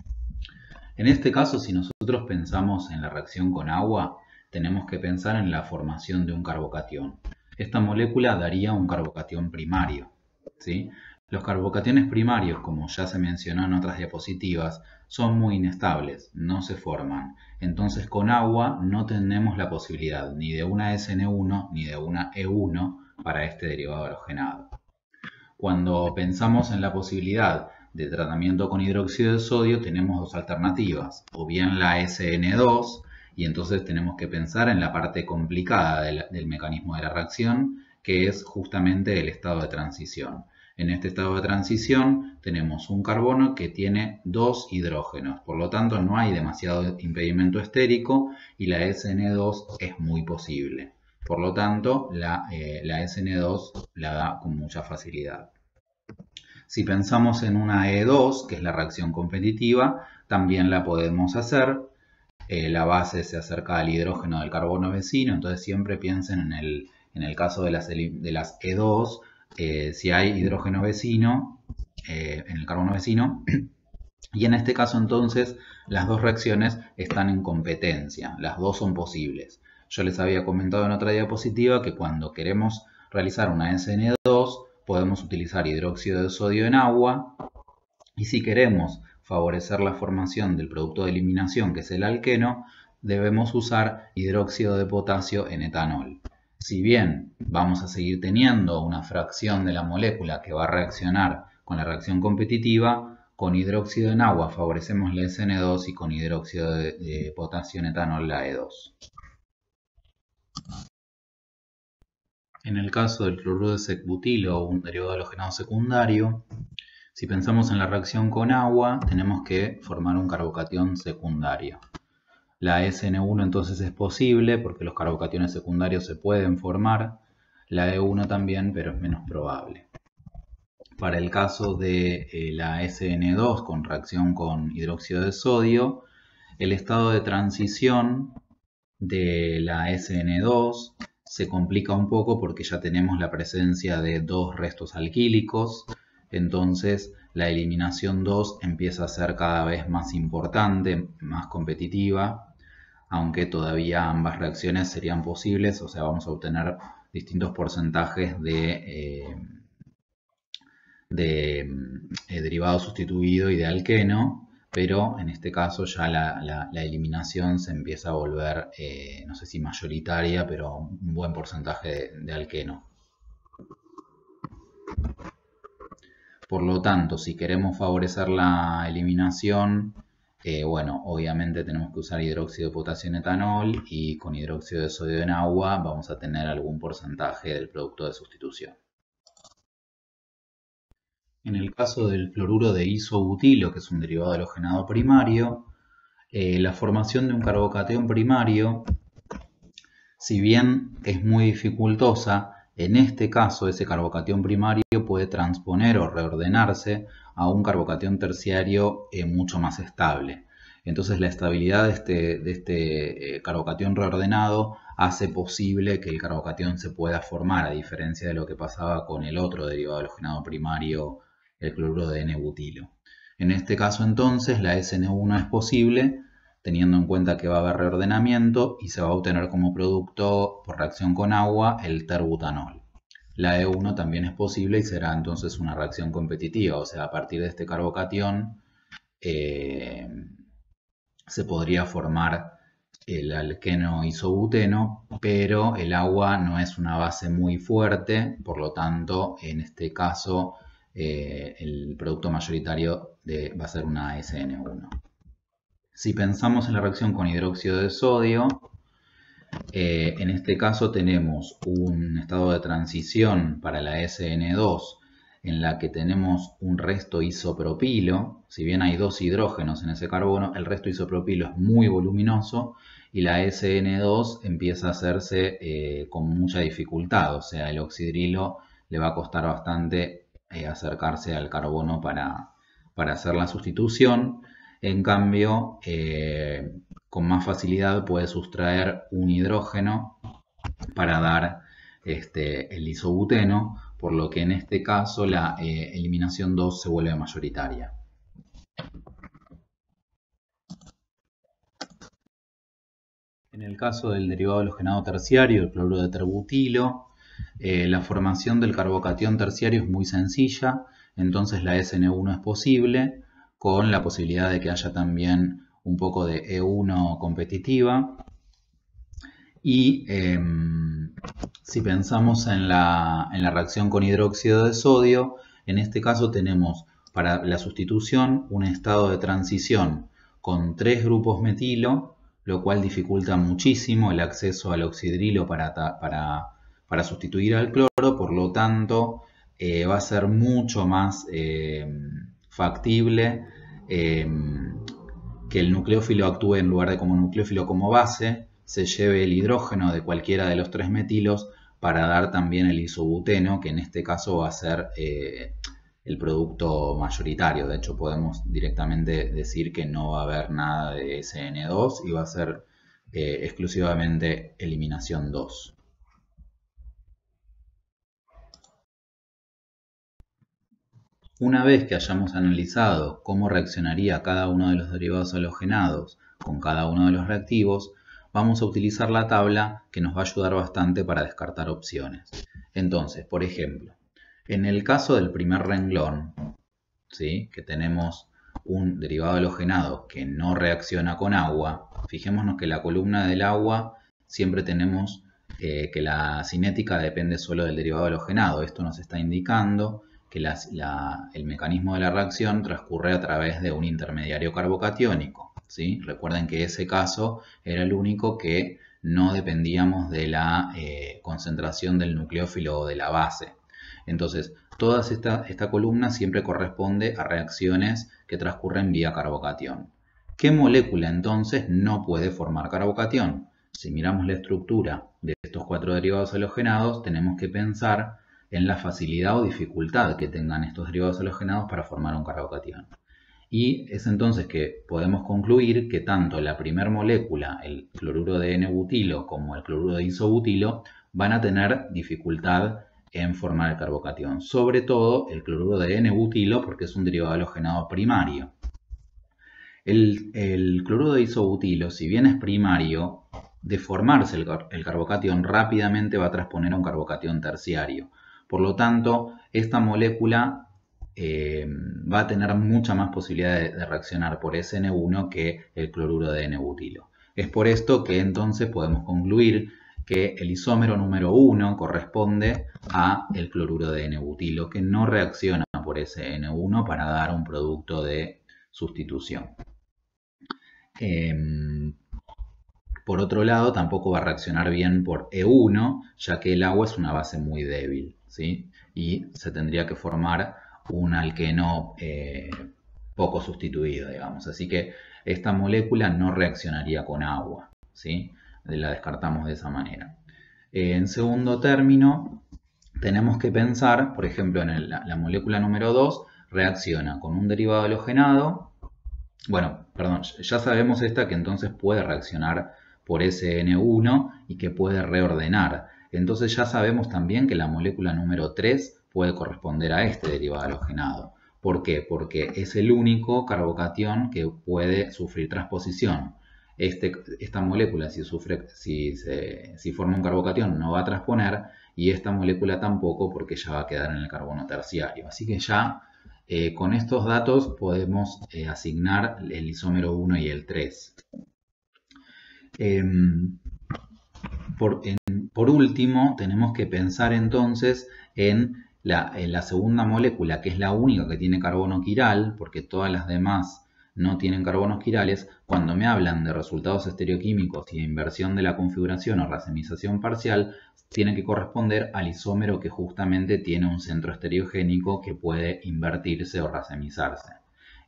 En este caso, si nosotros pensamos en la reacción con agua, tenemos que pensar en la formación de un carbocatión. Esta molécula daría un carbocatión primario, ¿sí? Los carbocationes primarios, como ya se mencionó en otras diapositivas, son muy inestables, no se forman. Entonces con agua no tenemos la posibilidad ni de una SN1 ni de una E1 para este derivado halogenado. Cuando pensamos en la posibilidad de tratamiento con hidróxido de sodio, tenemos dos alternativas, o bien la SN2, y entonces tenemos que pensar en la parte complicada del mecanismo de la reacción, que es justamente el estado de transición. En este estado de transición tenemos un carbono que tiene dos hidrógenos, por lo tanto no hay demasiado impedimento estérico y la SN2 es muy posible. Por lo tanto, la SN2 la da con mucha facilidad. Si pensamos en una E2, que es la reacción competitiva, también la podemos hacer. La base se acerca al hidrógeno del carbono vecino, entonces siempre piensen en el caso de las E2, si hay hidrógeno vecino, en el carbono vecino, y en este caso entonces las dos reacciones están en competencia, las dos son posibles. Yo les había comentado en otra diapositiva que cuando queremos realizar una SN2 podemos utilizar hidróxido de sodio en agua y si queremos favorecer la formación del producto de eliminación que es el alqueno, debemos usar hidróxido de potasio en etanol. Si bien vamos a seguir teniendo una fracción de la molécula que va a reaccionar con la reacción competitiva, con hidróxido en agua favorecemos la SN2 y con hidróxido de potasio en etanol la E2. En el caso del cloruro de sec-butilo o un derivado halogenado secundario, si pensamos en la reacción con agua, tenemos que formar un carbocatión secundario. La SN1 entonces es posible porque los carbocationes secundarios se pueden formar, la E1 también, pero es menos probable. Para el caso de la SN2 con reacción con hidróxido de sodio, el estado de transición de la SN2 se complica un poco porque ya tenemos la presencia de dos restos alquílicos, entonces la eliminación 2 empieza a ser cada vez más importante, más competitiva, aunque todavía ambas reacciones serían posibles, o sea, vamos a obtener distintos porcentajes de derivado sustituido y de alqueno, pero en este caso ya la eliminación se empieza a volver, no sé si mayoritaria, pero un buen porcentaje de alqueno. Por lo tanto, si queremos favorecer la eliminación, bueno, obviamente tenemos que usar hidróxido de potasio en etanol y con hidróxido de sodio en agua vamos a tener algún porcentaje del producto de sustitución. En el caso del fluoruro de isobutilo, que es un derivado halogenado primario, la formación de un carbocatión primario, si bien es muy dificultosa, en este caso ese carbocatión primario puede transponer o reordenarse a un carbocatión terciario mucho más estable. Entonces la estabilidad de este carbocatión reordenado hace posible que el carbocatión se pueda formar, a diferencia de lo que pasaba con el otro derivado halogenado primario, el cloruro de N-butilo. En este caso entonces la SN1 es posible, teniendo en cuenta que va a haber reordenamiento y se va a obtener como producto por reacción con agua el terbutanol. La E1 también es posible y será entonces una reacción competitiva, o sea, a partir de este carbocatión se podría formar el alqueno isobuteno, pero el agua no es una base muy fuerte, por lo tanto, en este caso, el producto mayoritario va a ser una SN1. Si pensamos en la reacción con hidróxido de sodio, en este caso tenemos un estado de transición para la SN2 en la que tenemos un resto isopropilo. Si bien hay dos hidrógenos en ese carbono, el resto isopropilo es muy voluminoso y la SN2 empieza a hacerse con mucha dificultad, o sea, el oxidrilo le va a costar bastante acercarse al carbono para hacer la sustitución. En cambio, con más facilidad puede sustraer un hidrógeno para dar el isobuteno, por lo que en este caso la eliminación 2 se vuelve mayoritaria. En el caso del derivado halogenado terciario, el cloruro de terbutilo, la formación del carbocatión terciario es muy sencilla, entonces la SN1 es posible, con la posibilidad de que haya también un poco de E1 competitiva. Y si pensamos en la reacción con hidróxido de sodio, en este caso tenemos para la sustitución un estado de transición con 3 grupos metilo, lo cual dificulta muchísimo el acceso al oxidrilo para sustituir al cloro, por lo tanto va a ser mucho más factible que el nucleófilo actúe en lugar de como nucleófilo como base, se lleve el hidrógeno de cualquiera de los 3 metilos para dar también el isobuteno, que en este caso va a ser el producto mayoritario. De hecho, podemos directamente decir que no va a haber nada de SN2 y va a ser exclusivamente eliminación 2. Una vez que hayamos analizado cómo reaccionaría cada uno de los derivados halogenados con cada uno de los reactivos, vamos a utilizar la tabla que nos va a ayudar bastante para descartar opciones. Entonces, por ejemplo, en el caso del primer renglón, ¿sí?, que tenemos un derivado halogenado que no reacciona con agua, fijémonos que la columna del agua siempre tenemos que la cinética depende solo del derivado halogenado. Esto nos está indicando que el mecanismo de la reacción transcurre a través de un intermediario carbocatiónico, ¿sí? Recuerden que ese caso era el único que no dependíamos de la concentración del nucleófilo o de la base. Entonces, toda esta columna siempre corresponde a reacciones que transcurren vía carbocatión. ¿Qué molécula entonces no puede formar carbocatión? Si miramos la estructura de estos 4 derivados halogenados, tenemos que pensar en la facilidad o dificultad que tengan estos derivados halogenados para formar un carbocatión. Y es entonces que podemos concluir que tanto la primera molécula, el cloruro de N-butilo, como el cloruro de isobutilo, van a tener dificultad en formar el carbocatión. Sobre todo el cloruro de N-butilo, porque es un derivado halogenado primario. El cloruro de isobutilo, si bien es primario, de formarse el carbocatión rápidamente va a transponer a un carbocatión terciario. Por lo tanto, esta molécula va a tener mucha más posibilidad de reaccionar por SN1 que el cloruro de N-butilo. Es por esto que entonces podemos concluir que el isómero número 1 corresponde a el cloruro de N-butilo, que no reacciona por SN1 para dar un producto de sustitución. Por otro lado, tampoco va a reaccionar bien por E1, ya que el agua es una base muy débil, ¿sí? Y se tendría que formar un alqueno poco sustituido, digamos. Así que esta molécula no reaccionaría con agua, ¿sí? La descartamos de esa manera. En segundo término, tenemos que pensar, por ejemplo, en la molécula número 2, reacciona con un derivado halogenado. Bueno, perdón, ya sabemos esta que entonces puede reaccionar por SN1 y que puede reordenar. Entonces ya sabemos también que la molécula número 3 puede corresponder a este derivado halogenado. ¿Por qué? Porque es el único carbocatión que puede sufrir transposición. Esta molécula, si forma un carbocatión, no va a transponer, y esta molécula tampoco, porque ya va a quedar en el carbono terciario. Así que ya con estos datos podemos asignar el isómero 1 y el 3. Por último, tenemos que pensar entonces en la segunda molécula, que es la única que tiene carbono quiral, porque todas las demás no tienen carbonos quirales. Cuando me hablan de resultados estereoquímicos y de inversión de la configuración o racemización parcial, tiene que corresponder al isómero que justamente tiene un centro estereogénico que puede invertirse o racemizarse.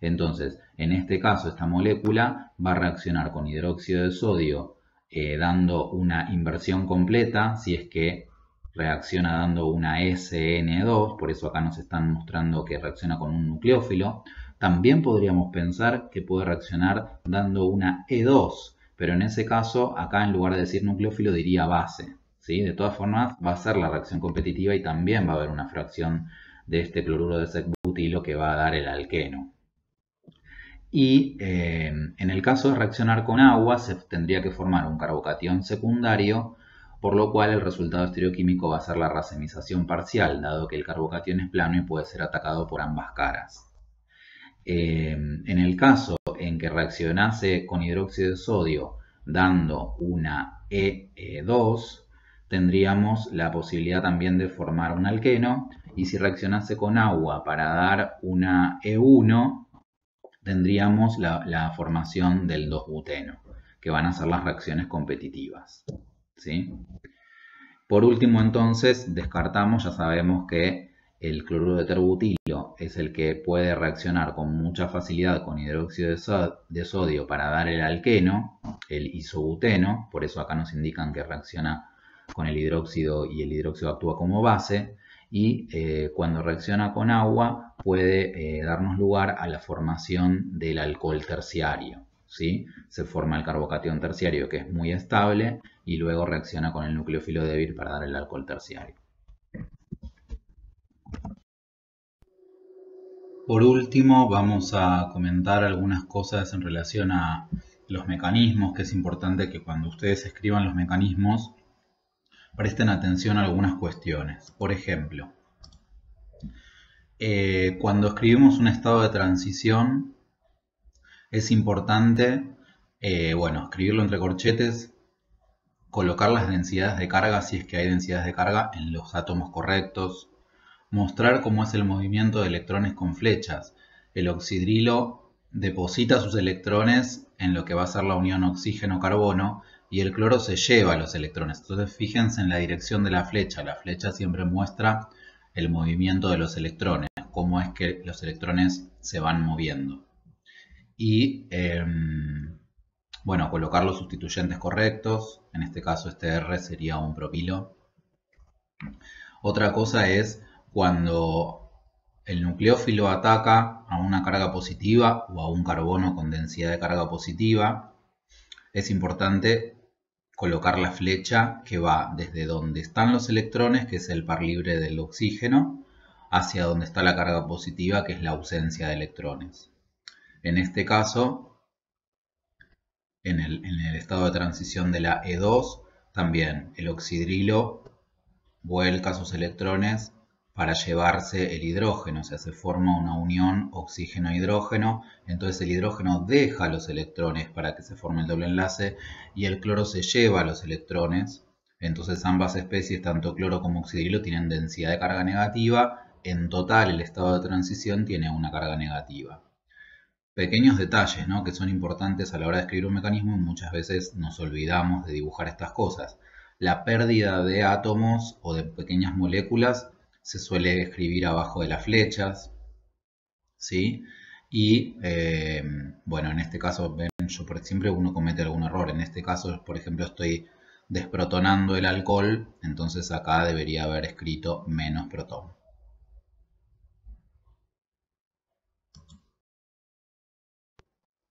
Entonces, en este caso, esta molécula va a reaccionar con hidróxido de sodio dando una inversión completa, si es que reacciona dando una SN2, por eso acá nos están mostrando que reacciona con un nucleófilo. También podríamos pensar que puede reaccionar dando una E2, pero en ese caso, acá en lugar de decir nucleófilo diría base, ¿sí? De todas formas, va a ser la reacción competitiva y también va a haber una fracción de este cloruro de sec-butilo que va a dar el alqueno. Y en el caso de reaccionar con agua, se tendría que formar un carbocatión secundario, por lo cual el resultado estereoquímico va a ser la racemización parcial, dado que el carbocatión es plano y puede ser atacado por ambas caras. En el caso en que reaccionase con hidróxido de sodio dando una E2, tendríamos la posibilidad también de formar un alqueno, y si reaccionase con agua para dar una E1, tendríamos la formación del 2-buteno, que van a ser las reacciones competitivas, ¿sí? Por último, entonces, descartamos, ya sabemos que el cloruro de terbutilo es el que puede reaccionar con mucha facilidad con hidróxido de sodio para dar el alqueno, el isobuteno, por eso acá nos indican que reacciona con el hidróxido y el hidróxido actúa como base, y cuando reacciona con agua puede darnos lugar a la formación del alcohol terciario, ¿sí? Se forma el carbocatión terciario, que es muy estable, y luego reacciona con el nucleófilo débil para dar el alcohol terciario. Por último, vamos a comentar algunas cosas en relación a los mecanismos, que es importante que cuando ustedes escriban los mecanismos presten atención a algunas cuestiones. Por ejemplo, cuando escribimos un estado de transición, es importante, escribirlo entre corchetes, colocar las densidades de carga, si es que hay densidades de carga, en los átomos correctos, mostrar cómo es el movimiento de electrones con flechas. El oxidrilo deposita sus electrones en lo que va a ser la unión oxígeno-carbono y el cloro se lleva los electrones. Entonces fíjense en la dirección de la flecha. La flecha siempre muestra el movimiento de los electrones, cómo es que los electrones se van moviendo. Y colocar los sustituyentes correctos. En este caso este R sería un propilo. Otra cosa es cuando el nucleófilo ataca a una carga positiva o a un carbono con densidad de carga positiva, es importante colocar la flecha que va desde donde están los electrones, que es el par libre del oxígeno, hacia donde está la carga positiva, que es la ausencia de electrones. En este caso, en el estado de transición de la E2, también el oxidrilo vuelca sus electrones para llevarse el hidrógeno, o sea, se forma una unión oxígeno-hidrógeno, entonces el hidrógeno deja los electrones para que se forme el doble enlace y el cloro se lleva los electrones, entonces ambas especies, tanto cloro como oxidrilo, tienen densidad de carga negativa, en total el estado de transición tiene una carga negativa. Pequeños detalles, ¿no?, que son importantes a la hora de escribir un mecanismo y muchas veces nos olvidamos de dibujar estas cosas. La pérdida de átomos o de pequeñas moléculas se suele escribir abajo de las flechas, ¿sí? Y en este caso, ven, siempre uno comete algún error. En este caso, por ejemplo, estoy desprotonando el alcohol, entonces acá debería haber escrito menos protón.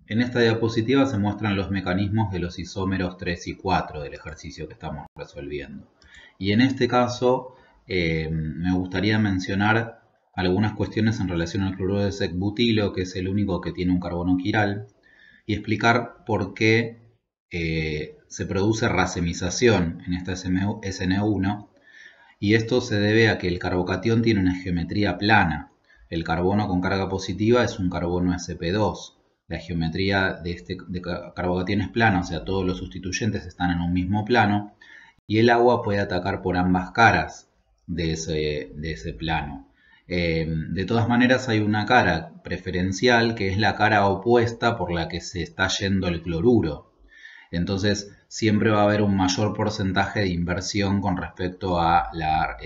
En esta diapositiva se muestran los mecanismos de los isómeros 3 y 4 del ejercicio que estamos resolviendo. Y en este caso me gustaría mencionar algunas cuestiones en relación al cloruro de sec-butilo, que es el único que tiene un carbono quiral, y explicar por qué se produce racemización en esta SN1, y esto se debe a que el carbocatión tiene una geometría plana. El carbono con carga positiva es un carbono sp2. La geometría de este carbocatión es plana, o sea, todos los sustituyentes están en un mismo plano, y el agua puede atacar por ambas caras de ese plano. De todas maneras, hay una cara preferencial que es la cara opuesta por la que se está yendo el cloruro. Entonces siempre va a haber un mayor porcentaje de inversión con respecto a la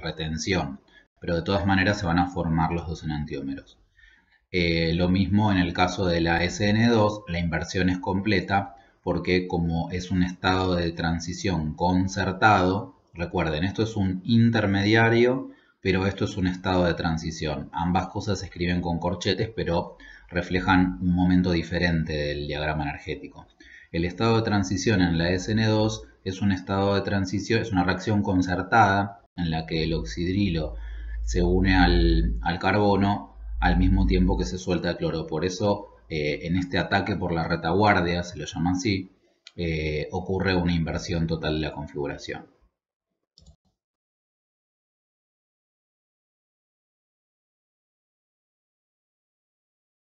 retención, pero de todas maneras se van a formar los dos enantiómeros. Lo mismo en el caso de la SN2, la inversión es completa porque como es un estado de transición concertado, recuerden, esto es un intermediario, pero esto es un estado de transición. Ambas cosas se escriben con corchetes, pero reflejan un momento diferente del diagrama energético. El estado de transición en la SN2 es un estado de transición, es una reacción concertada en la que el oxidrilo se une al carbono al mismo tiempo que se suelta el cloro. Por eso, en este ataque por la retaguardia, se lo llama así, ocurre una inversión total de la configuración.